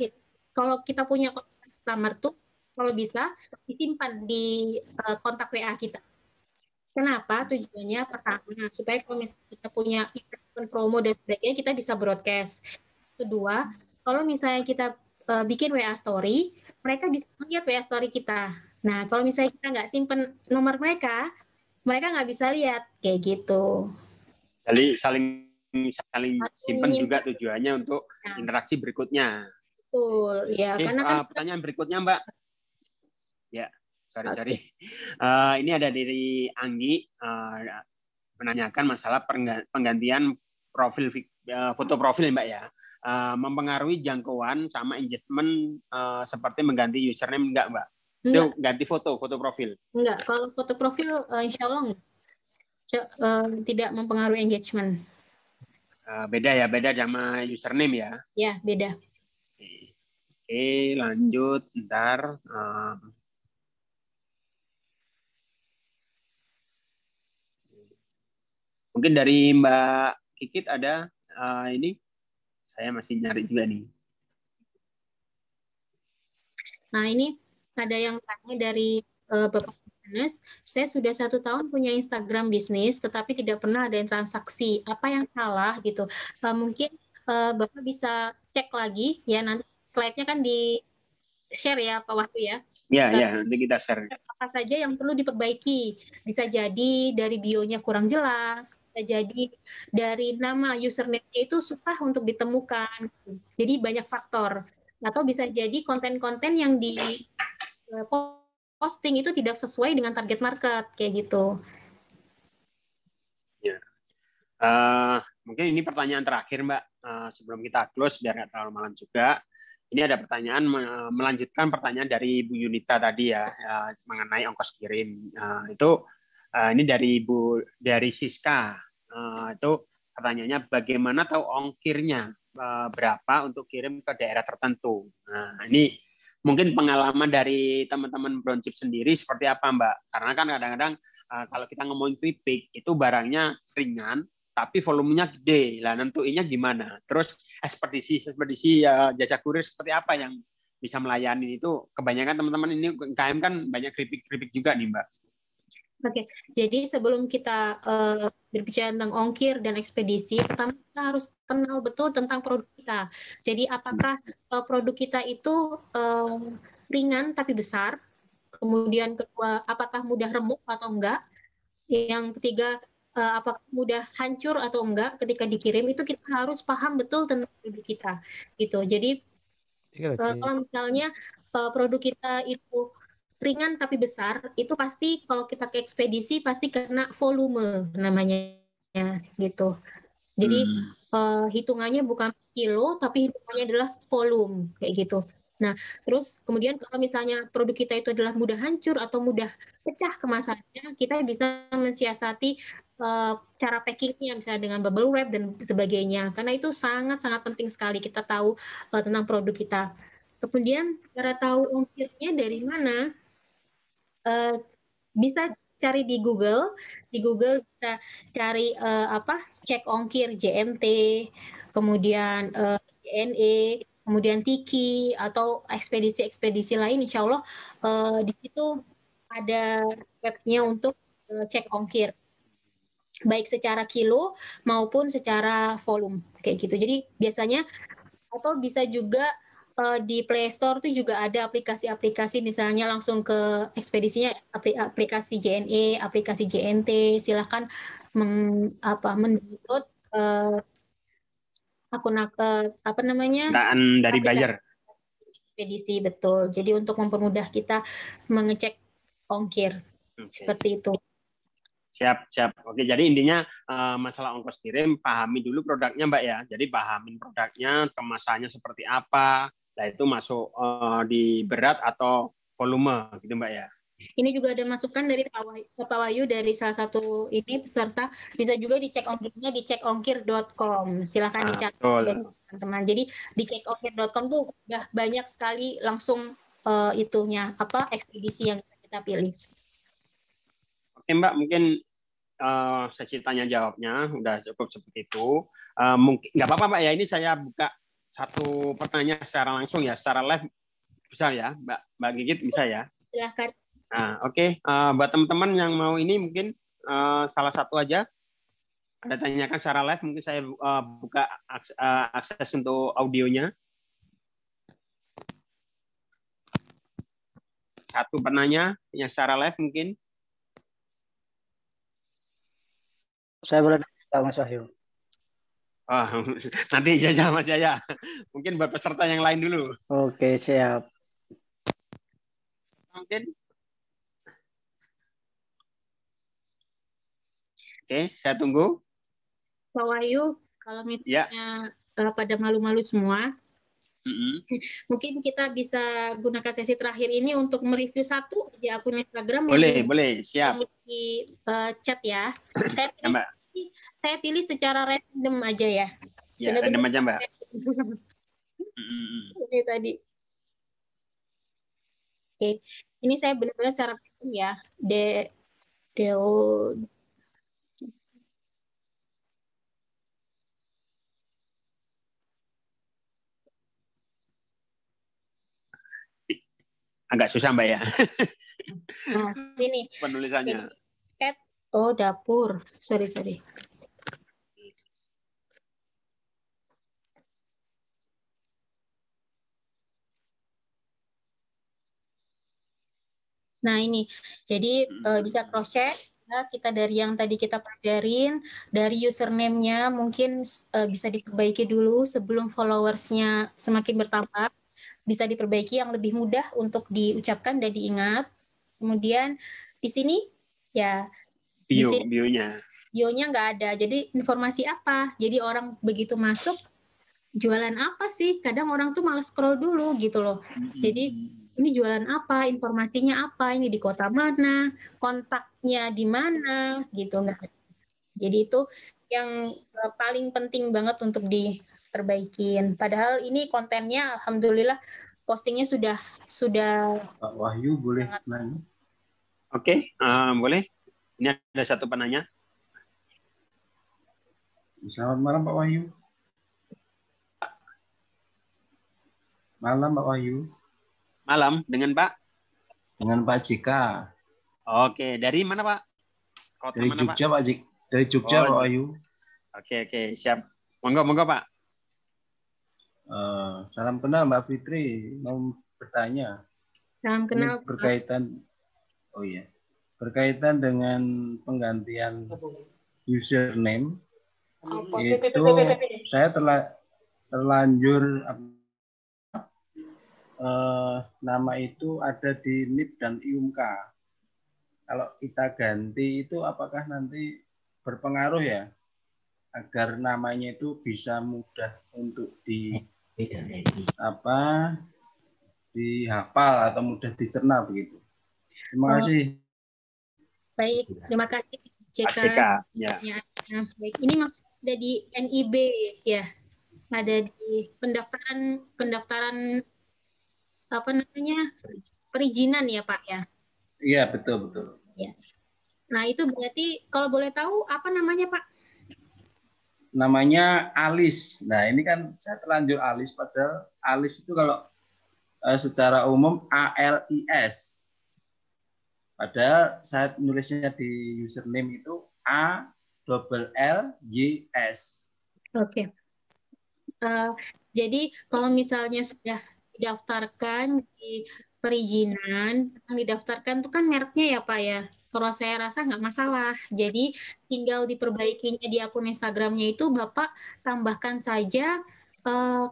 Kalau kita punya kontak customer tuh kalau bisa disimpan di kontak WA kita. Kenapa? Tujuannya pertama supaya kalau misalnya kita punya event promo dan sebagainya kita bisa broadcast. Kedua, kalau misalnya kita bikin WA story, mereka bisa lihat WA story kita. Nah, kalau misalnya kita nggak simpen nomor mereka, mereka nggak bisa lihat kayak gitu. jadi saling simpan Nyimpen. juga tujuannya untuk interaksi berikutnya. Betul, ya. Oke, Karena kan pertanyaan berikutnya, Mbak. Ya, sorry. Ini ada dari Anggi menanyakan masalah penggantian profil foto profil, Mbak ya. Mempengaruhi jangkauan sama engagement seperti mengganti username enggak, Mbak? Itu ganti foto profil. Enggak, kalau foto profil insya Allah tidak mempengaruhi engagement. Beda sama username ya? Ya, beda. Oke, lanjut. Ntar. Mungkin dari Mbak Kikit ada ini. Saya masih nyari juga nih. Nah, ini ada yang tanya dari Bapak Johannes, saya sudah 1 tahun punya Instagram bisnis, tetapi tidak pernah ada transaksi. Apa yang salah gitu? Mungkin Bapak bisa cek lagi ya, nanti slide-nya kan di share ya Pak Wahyu ya. Ya, nanti kita share. Apa saja yang perlu diperbaiki? Bisa jadi dari bio-nya kurang jelas, bisa jadi dari nama username-nya itu susah untuk ditemukan. Jadi banyak faktor. Atau bisa jadi konten-konten yang di posting itu tidak sesuai dengan target market kayak gitu. Ya. Mungkin ini pertanyaan terakhir, Mbak, sebelum kita close biar nggak terlalu malam juga. Ini ada pertanyaan melanjutkan pertanyaan dari Bu Yunita tadi ya, mengenai ongkos kirim. Ini dari Siska. Itu pertanyaannya bagaimana tahu ongkirnya berapa untuk kirim ke daerah tertentu. Nah, ini mungkin pengalaman dari teman-teman Brownchip sendiri seperti apa, Mbak? Karena kan kadang-kadang kalau kita ngomongin keripik itu barangnya ringan tapi volumenya gede. Lah nentuinnya gimana? Terus ekspedisi jasa kurir seperti apa yang bisa melayani itu? Kebanyakan teman-teman ini UMKM kan banyak keripik juga nih, Mbak. Oke, jadi sebelum kita berbicara tentang ongkir dan ekspedisi, pertama kita harus kenal betul tentang produk kita. Jadi apakah produk kita itu ringan tapi besar? Kemudian kedua, apakah mudah remuk atau enggak? Yang ketiga, apakah mudah hancur atau enggak ketika dikirim? Itu kita harus paham betul tentang produk kita. Gitu. Jadi kalau misalnya produk kita itu ringan tapi besar, itu pasti kalau kita ke ekspedisi pasti kena volume namanya gitu. Jadi hitungannya bukan kilo tapi hitungannya adalah volume kayak gitu. Nah, terus kemudian kalau misalnya produk kita itu adalah mudah hancur atau mudah pecah kemasannya, kita bisa mensiasati cara packingnya misalnya dengan bubble wrap dan sebagainya. Karena itu sangat-sangat penting sekali kita tahu tentang produk kita. Kemudian cara tahu ongkirnya dari mana? Bisa cari di Google bisa cari cek ongkir JMT, kemudian JNE, kemudian Tiki atau ekspedisi-ekspedisi lain, insya Allah di situ ada webnya untuk cek ongkir, baik secara kilo maupun secara volume kayak gitu. Jadi biasanya atau bisa juga di Play Store itu juga ada aplikasi-aplikasi misalnya langsung ke ekspedisinya aplikasi JNE, aplikasi JNT, silahkan mendownload akun dari buyer ekspedisi betul. Jadi untuk mempermudah kita mengecek ongkir seperti itu. Siap. Oke, jadi intinya masalah ongkos kirim, pahami dulu produknya, Mbak ya. Jadi pahamin produknya, kemasannya seperti apa, nah itu masuk di berat atau volume gitu, Mbak ya. Ini juga ada masukan dari Pak Wahyu dari salah satu ini peserta. Bisa juga dicek ongkirnya di cekongkir.com. Silahkan dicek teman-teman. Jadi di cekongkir.com tuh udah banyak sekali langsung itunya apa ekspedisi yang kita pilih. Oke Mbak, mungkin sesi tanya jawabnya udah cukup seperti itu. Mungkin nggak apa-apa Mbak ya, ini saya buka satu pertanyaan secara langsung ya, secara live bisa ya Mbak Gigit, bisa ya? Silahkan. Nah, oke. Buat teman-teman yang mau ini mungkin salah satu aja ada tanyakan secara live, mungkin saya buka akses untuk audionya. Satu penanya yang secara live mungkin. Saya boleh tahu Mas Wahyu. Oh, nanti aja Mas Yaya. Mungkin buat peserta yang lain dulu. Oke, siap. Mungkin. Oke, saya tunggu. Pak Wahyu, kalau misalnya pada malu-malu semua, mungkin kita bisa gunakan sesi terakhir ini untuk mereview satu aja akun Instagram. Boleh, siap. Di chat ya. Saya pilih secara random aja ya. Ya, random aja Mbak. Ini tadi. Oke, ini saya benar-benar secara random ya. Agak susah Mbak ya. Nah, ini penulisannya. Oh, dapur. Sorry. Nah, ini. Jadi bisa cross-check ya, kita dari yang tadi kita pelajarin, dari username-nya mungkin bisa diperbaiki dulu sebelum followers-nya semakin bertambah. Bisa diperbaiki yang lebih mudah untuk diucapkan dan diingat. Kemudian di sini ya bionya nggak ada. Jadi informasi apa? Jadi orang begitu masuk jualan apa sih? Kadang orang tuh malah scroll dulu gitu loh. Jadi ini jualan apa? Informasinya apa? Ini di kota mana? Kontaknya di mana? Gitu nggak? Jadi itu yang paling penting banget untuk diperbaikin. Padahal ini kontennya alhamdulillah postingnya sudah Pak Wahyu boleh nanya? Oke, boleh. Ini ada satu penanya. Selamat malam Pak Wahyu. Malam Pak Wahyu. Malam, dengan Pak? Dengan Pak Jika. Oke, dari mana Pak? Kota dari mana, Jogja Pak Jika. Dari Jogja Pak Wahyu. Oke, siap. Monggo Pak. Salam kenal Mbak Fitri, mau bertanya. Salam kenal. Ini berkaitan dengan penggantian username itu saya terlanjur nama itu ada di NIP dan IUMK. Kalau kita ganti itu apakah nanti berpengaruh ya agar namanya itu bisa mudah untuk dihafal atau mudah dicerna begitu. Terima kasih. Baik, terima kasih JK. Ya. Baik, ini ada di NIB ya. Ada di pendaftaran apa namanya? Perizinan ya, Pak ya. Iya, betul. Ya. Nah, itu berarti kalau boleh tahu apa namanya, Pak? Namanya Alis. Nah, ini kan saya terlanjur Alis, padahal Alis itu kalau secara umum ALIS. Padahal saya nulisnya di username itu ALLYS. Oke. Jadi kalau misalnya sudah didaftarkan di perizinan, yang didaftarkan itu kan mereknya ya Pak ya. Kalau saya rasa nggak masalah. Jadi tinggal diperbaikinya di akun Instagramnya itu Bapak tambahkan saja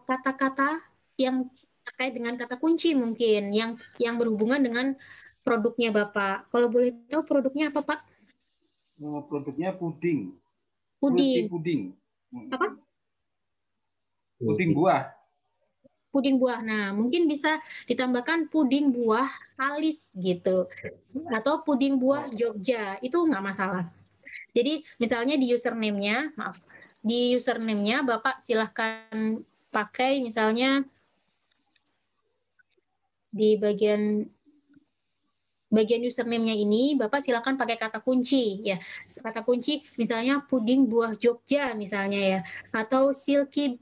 kata-kata yang terkait dengan kata kunci mungkin yang berhubungan dengan produknya Bapak. Kalau boleh tahu produknya apa Pak? Produknya puding. Puding. Puding. Apa? Puding buah. puding buah. Nah, mungkin bisa ditambahkan puding buah alis gitu. Atau puding buah Jogja, itu nggak masalah. Jadi misalnya di username-nya, maaf, di username-nya Bapak silahkan pakai misalnya di bagian username-nya ini Bapak silakan pakai kata kunci ya. Kata kunci misalnya puding buah Jogja misalnya ya, atau silky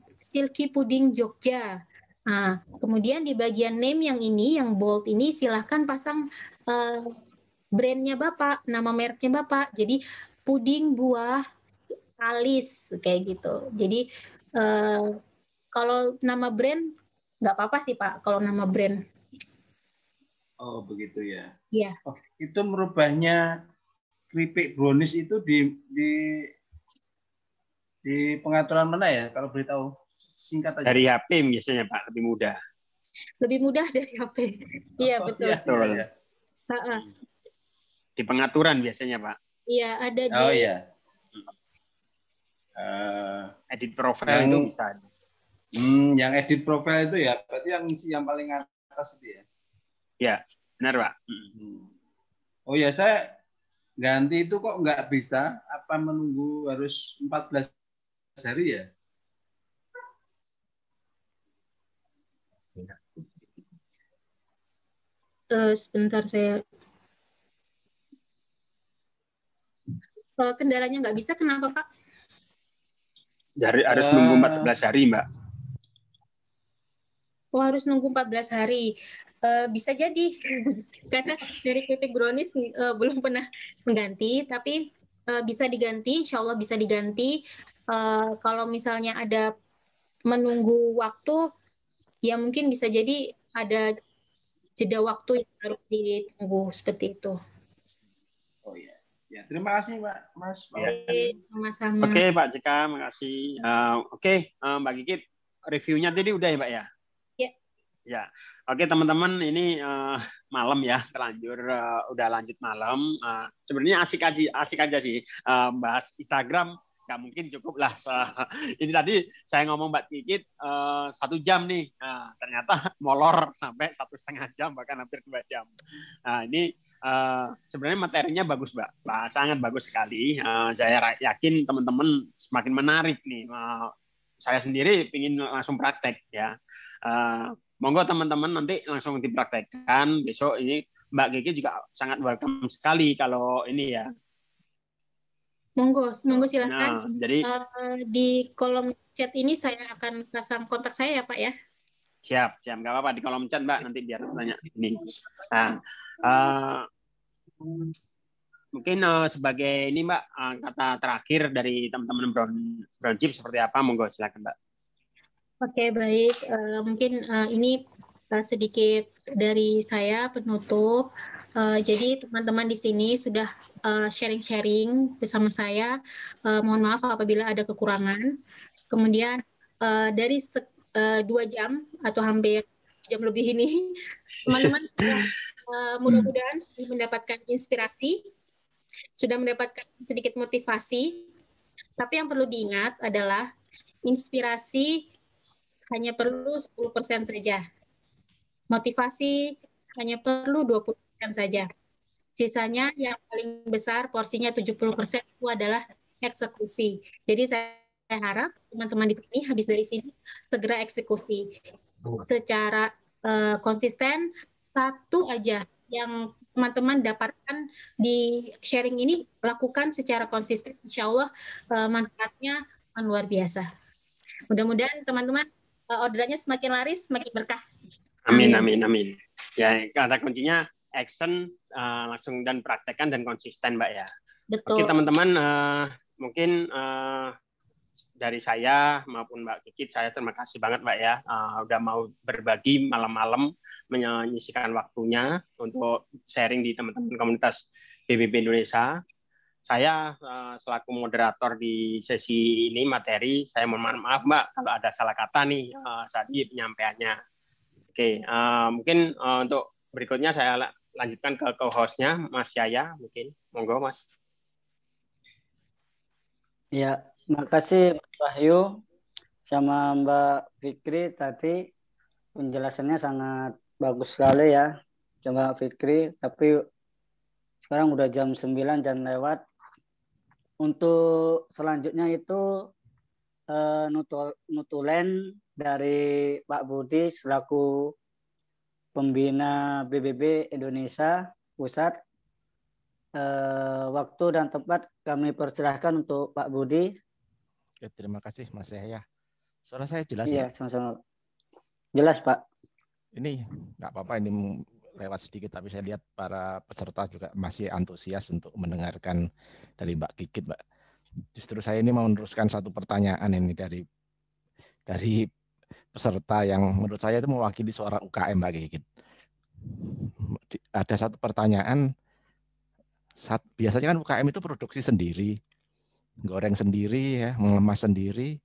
puding Jogja. Nah, kemudian di bagian name yang ini yang bold ini silahkan pasang brandnya Bapak, nama mereknya Bapak. Jadi puding buah alis kayak gitu. Jadi kalau nama brand nggak apa-apa sih Pak kalau nama brand. Oh, begitu ya. Iya. Oh, itu merubahnya keripik brownies itu di pengaturan mana ya? Kalau beritahu singkat aja. Dari HP biasanya Pak, lebih mudah. Lebih mudah dari HP. Iya, betul. Iya, Betul. iya. Di pengaturan biasanya Pak. Iya, ada di Oh iya. Edit profile itu bisa. Yang edit profile itu ya, berarti yang isi yang paling atas itu ya? Ya, benar Pak. Oh ya, saya ganti itu kok nggak bisa? Apa menunggu harus 14 hari ya? Sebentar saya. Kalau kendalanya nggak bisa, kenapa Pak? Harus nunggu 14 hari Mbak. Oh, harus nunggu 14 hari. Bisa jadi. Karena dari keripik brownies belum pernah mengganti, tapi bisa diganti, insya Allah bisa diganti. Kalau misalnya ada menunggu waktu, ya mungkin bisa jadi ada jeda waktu yang harus ditunggu seperti itu. Oh iya. Ya, terima kasih Mbak, Mas. Sama-sama. Oke Pak Jeka, makasih. Oke, Mbak Kikit, reviewnya tadi udah ya Pak ya? Ya, oke teman-teman, ini malam ya, terlanjur udah lanjut malam. Sebenarnya asik aja sih bahas Instagram, nggak mungkin cukup lah. Ini tadi saya ngomong Mbak Kikit 1 jam nih, ternyata molor sampai 1,5 jam bahkan hampir 2 jam. Nah ini sebenarnya materinya bagus Mbak, sangat bagus sekali. Saya yakin teman-teman semakin menarik nih. Saya sendiri ingin langsung praktek ya. Monggo teman-teman nanti langsung dipraktekkan besok. Ini Mbak Kiki juga sangat welcome sekali kalau ini ya. Monggo silakan. Nah, jadi di kolom chat ini saya akan pasang kontak saya ya Pak ya. Siap, nggak apa-apa di kolom chat Mbak, nanti biar tanya ini. Nah, mungkin sebagai ini Mbak, kata terakhir dari teman-teman Brown Chip seperti apa? Monggo silakan Mbak. Oke, baik. Mungkin ini sedikit dari saya penutup. Jadi teman-teman di sini sudah sharing-sharing bersama saya. Mohon maaf apabila ada kekurangan. Kemudian dari 2 jam atau hampir jam lebih ini, teman-teman sudah mudah-mudahan sudah mendapatkan inspirasi, sudah mendapatkan sedikit motivasi. Tapi yang perlu diingat adalah inspirasi hanya perlu 10% saja. Motivasi hanya perlu 20% saja. Sisanya yang paling besar porsinya 70% itu adalah eksekusi. Jadi saya harap teman-teman di sini habis dari sini segera eksekusi. Secara konsisten, satu aja yang teman-teman dapatkan di sharing ini lakukan secara konsisten. Insya Allah manfaatnya luar biasa. Mudah-mudahan teman-teman orderannya semakin laris, semakin berkah. Amin. Ya, kata kuncinya action, langsung dan praktekkan dan konsisten Mbak ya. Betul. Oke teman-teman, mungkin dari saya maupun Mbak Kikit, saya terima kasih banget Mbak ya, udah mau berbagi malam-malam, menyisikan waktunya untuk sharing di teman-teman komunitas BBB Indonesia. Saya selaku moderator di sesi ini materi, saya mohon maaf Mbak kalau ada salah kata nih saat ini penyampaiannya. Oke, mungkin untuk berikutnya saya lanjutkan ke co-hostnya Mas Yaya, mungkin monggo Mas. Ya, makasih Mas Wahyu sama Mbak Fikri tadi Penjelasannya sangat bagus sekali ya, Mbak Fikri. Tapi sekarang udah jam 9 jam lewat. Untuk selanjutnya itu nutulen dari Pak Budi selaku pembina BBB Indonesia Pusat. Waktu dan tempat kami persilahkan untuk Pak Budi. Oke, terima kasih Mas Yahya. Suara saya jelas Iya, ya? sama-sama. Jelas, Pak. Ini nggak apa-apa, ini lewat sedikit, tapi saya lihat para peserta juga masih antusias untuk mendengarkan dari Mbak Kikit, Mbak. Justru saya ini mau meneruskan satu pertanyaan ini dari peserta yang menurut saya itu mewakili suara UKM, Mbak Kikit. Ada satu pertanyaan, biasanya kan UKM itu produksi sendiri, goreng sendiri, ya, mengemas sendiri.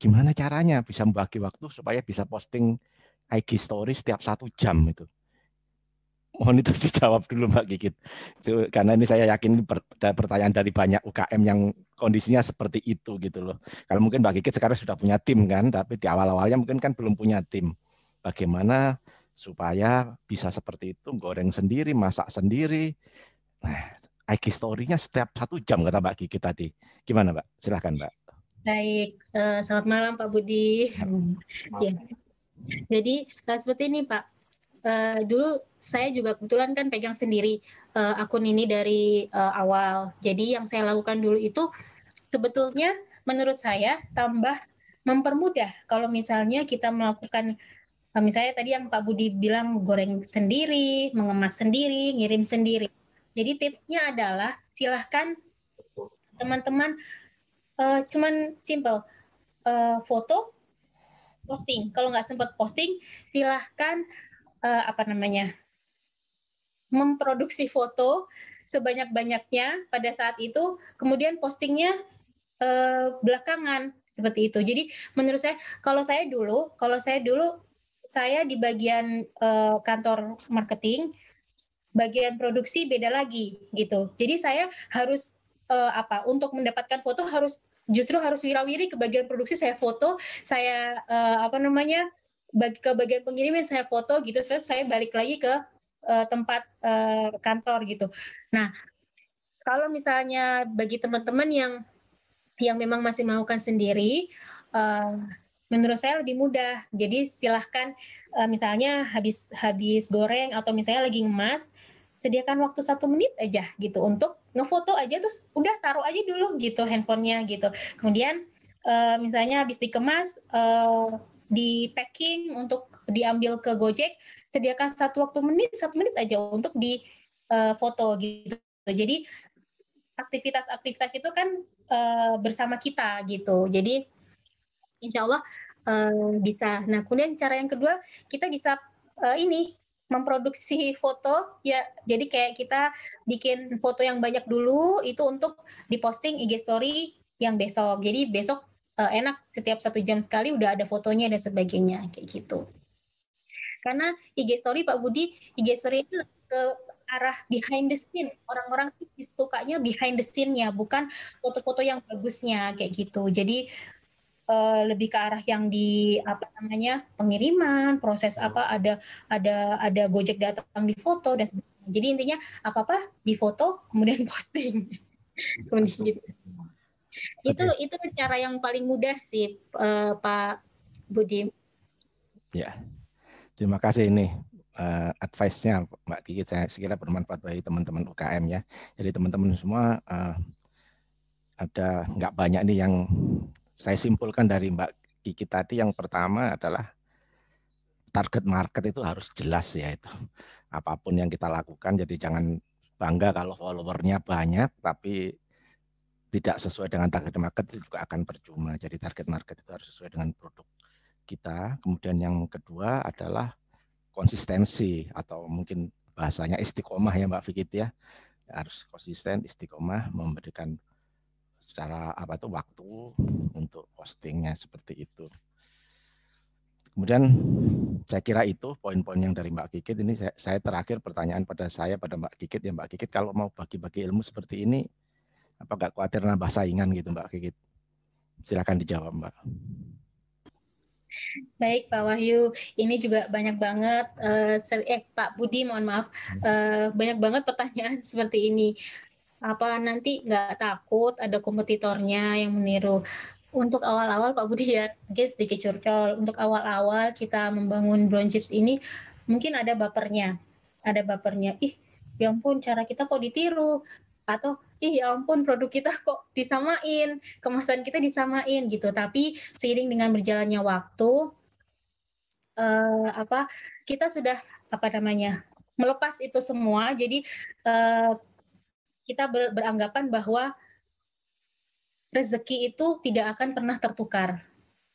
Gimana caranya bisa membagi waktu supaya bisa posting IG story setiap 1 jam itu? Mohon itu dijawab dulu Mbak Kikit. Karena ini saya yakin ini pertanyaan dari banyak UKM yang kondisinya seperti itu gitu loh. Kalau mungkin Mbak Kikit sekarang sudah punya tim kan, tapi di awal-awalnya mungkin kan belum punya tim. Bagaimana supaya bisa seperti itu, goreng sendiri, masak sendiri. Nah, IG story-nya setiap 1 jam kata Mbak Kikit tadi. Gimana Mbak? Silahkan Mbak. Baik, selamat malam Pak Budi. Ya. Jadi seperti ini Pak, dulu saya juga kebetulan kan pegang sendiri akun ini dari awal. Jadi yang saya lakukan dulu itu sebetulnya menurut saya tambah mempermudah kalau misalnya kita melakukan, misalnya tadi yang Pak Budi bilang goreng sendiri, mengemas sendiri, ngirim sendiri. Jadi tipsnya adalah silahkan teman-teman cuman simple foto, posting. Kalau nggak sempat posting, silahkan memproduksi foto sebanyak-banyaknya pada saat itu, kemudian postingnya belakangan seperti itu. Jadi menurut saya, kalau saya dulu saya di bagian kantor marketing, bagian produksi beda lagi gitu. Jadi saya harus untuk mendapatkan foto justru harus wirawiri ke bagian produksi, saya foto, saya ke bagian pengiriman saya foto gitu, saya balik lagi ke tempat kantor gitu. Nah, kalau misalnya bagi teman-teman yang memang masih melakukan sendiri, menurut saya lebih mudah. Jadi silahkan misalnya habis goreng atau misalnya lagi ngemas, sediakan waktu 1 menit aja gitu untuk ngefoto aja, terus udah taruh aja dulu gitu handphonenya gitu. Kemudian misalnya habis dikemas, di packing untuk diambil ke Gojek, sediakan 1 menit aja untuk di foto gitu. Jadi aktivitas itu kan bersama kita gitu. Jadi insya Allah bisa. Nah, kemudian cara yang kedua, kita bisa memproduksi foto ya. Jadi kayak kita bikin foto yang banyak dulu itu untuk diposting IG story yang besok. Jadi besok enak, setiap 1 jam sekali udah ada fotonya dan sebagainya kayak gitu. Karena IG story Pak Budi, IG story itu ke arah behind the scene. Orang-orang sukanya behind the scene-nya, bukan foto-foto yang bagusnya kayak gitu. Jadi lebih ke arah yang di pengiriman, proses ada Gojek datang di foto dan sebagainya. Jadi intinya apa-apa di foto kemudian posting. Gitu. Itu cara yang paling mudah sih Pak Budi. Ya. Terima kasih ini advice-nya Mbak Kiki, saya sekira bermanfaat bagi teman-teman UKM ya. Jadi teman-teman semua ada nggak banyak nih yang saya simpulkan dari Mbak Kiki tadi. Yang pertama adalah target market itu harus jelas ya itu. Apapun yang kita lakukan, jadi jangan bangga kalau followernya banyak tapi tidak sesuai dengan target market, itu juga akan percuma. Jadi target market itu harus sesuai dengan produk kita. Kemudian yang kedua adalah konsistensi, atau mungkin bahasanya istiqomah ya Mbak Fikit ya. Harus konsisten, istiqomah, memberikan secara waktu untuk postingnya seperti itu. Kemudian saya kira itu poin-poin yang dari Mbak Kikit. Ini saya terakhir pertanyaan pada Mbak Kikit ya. Mbak Kikit, kalau mau bagi-bagi ilmu seperti ini, apa nggak khawatir nambah saingan gitu Mbak Kikit? Silakan dijawab Mbak. Baik Pak Wahyu, ini juga banyak banget, Pak Budi mohon maaf, banyak banget pertanyaan seperti ini. Apa nanti nggak takut ada kompetitornya yang meniru? Untuk awal-awal Pak Budi ya, mungkin sedikit curcol. Untuk awal-awal kita membangun Brownchips ini, mungkin ada bapernya. Ih, ya ampun cara kita kok ditiru. Atau, ih ya ampun produk kita kok disamain, kemasan kita disamain gitu. Tapi seiring dengan berjalannya waktu, kita sudah melepas itu semua. Jadi kita beranggapan bahwa rezeki itu tidak akan pernah tertukar.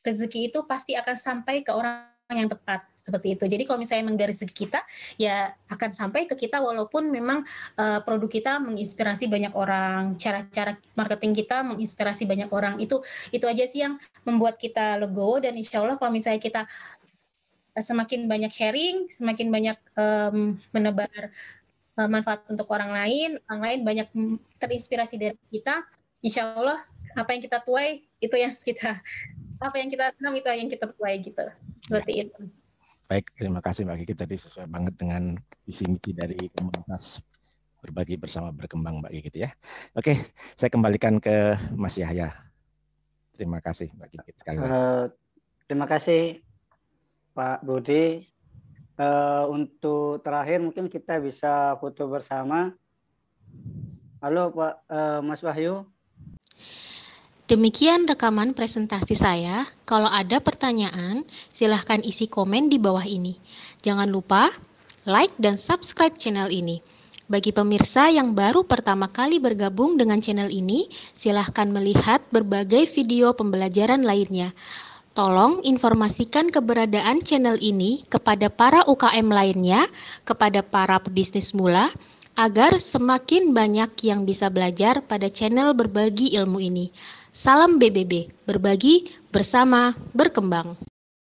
Rezeki itu pasti akan sampai ke orang yang tepat, seperti itu. Jadi kalau misalnya memang dari rezeki kita, ya akan sampai ke kita walaupun memang produk kita menginspirasi banyak orang, cara-cara marketing kita menginspirasi banyak orang. Itu aja sih yang membuat kita legowo, dan insya Allah kalau misalnya kita semakin banyak sharing, semakin banyak menebar manfaat untuk orang lain banyak terinspirasi dari kita, insya Allah apa yang kita tuai itu yang kita tanam itu yang kita tuai gitu. Seperti itu. Baik, terima kasih Mbak Kiki, tadi sesuai banget dengan visi misi dari komunitas berbagi bersama berkembang Mbak Kiki ya. Oke, saya kembalikan ke Mas Yahya. Terima kasih Mbak Kiki sekali lagi. Terima kasih Pak Budi. Untuk terakhir mungkin kita bisa foto bersama. Halo Pak Mas Wahyu. Demikian rekaman presentasi saya. Kalau ada pertanyaan, silahkan isi komen di bawah ini. Jangan lupa like dan subscribe channel ini. Bagi pemirsa yang baru pertama kali bergabung dengan channel ini, silahkan melihat berbagai video pembelajaran lainnya. Tolong informasikan keberadaan channel ini kepada para UKM lainnya, kepada para pebisnis mula, agar semakin banyak yang bisa belajar pada channel berbagi ilmu ini. Salam BBB, berbagi bersama berkembang.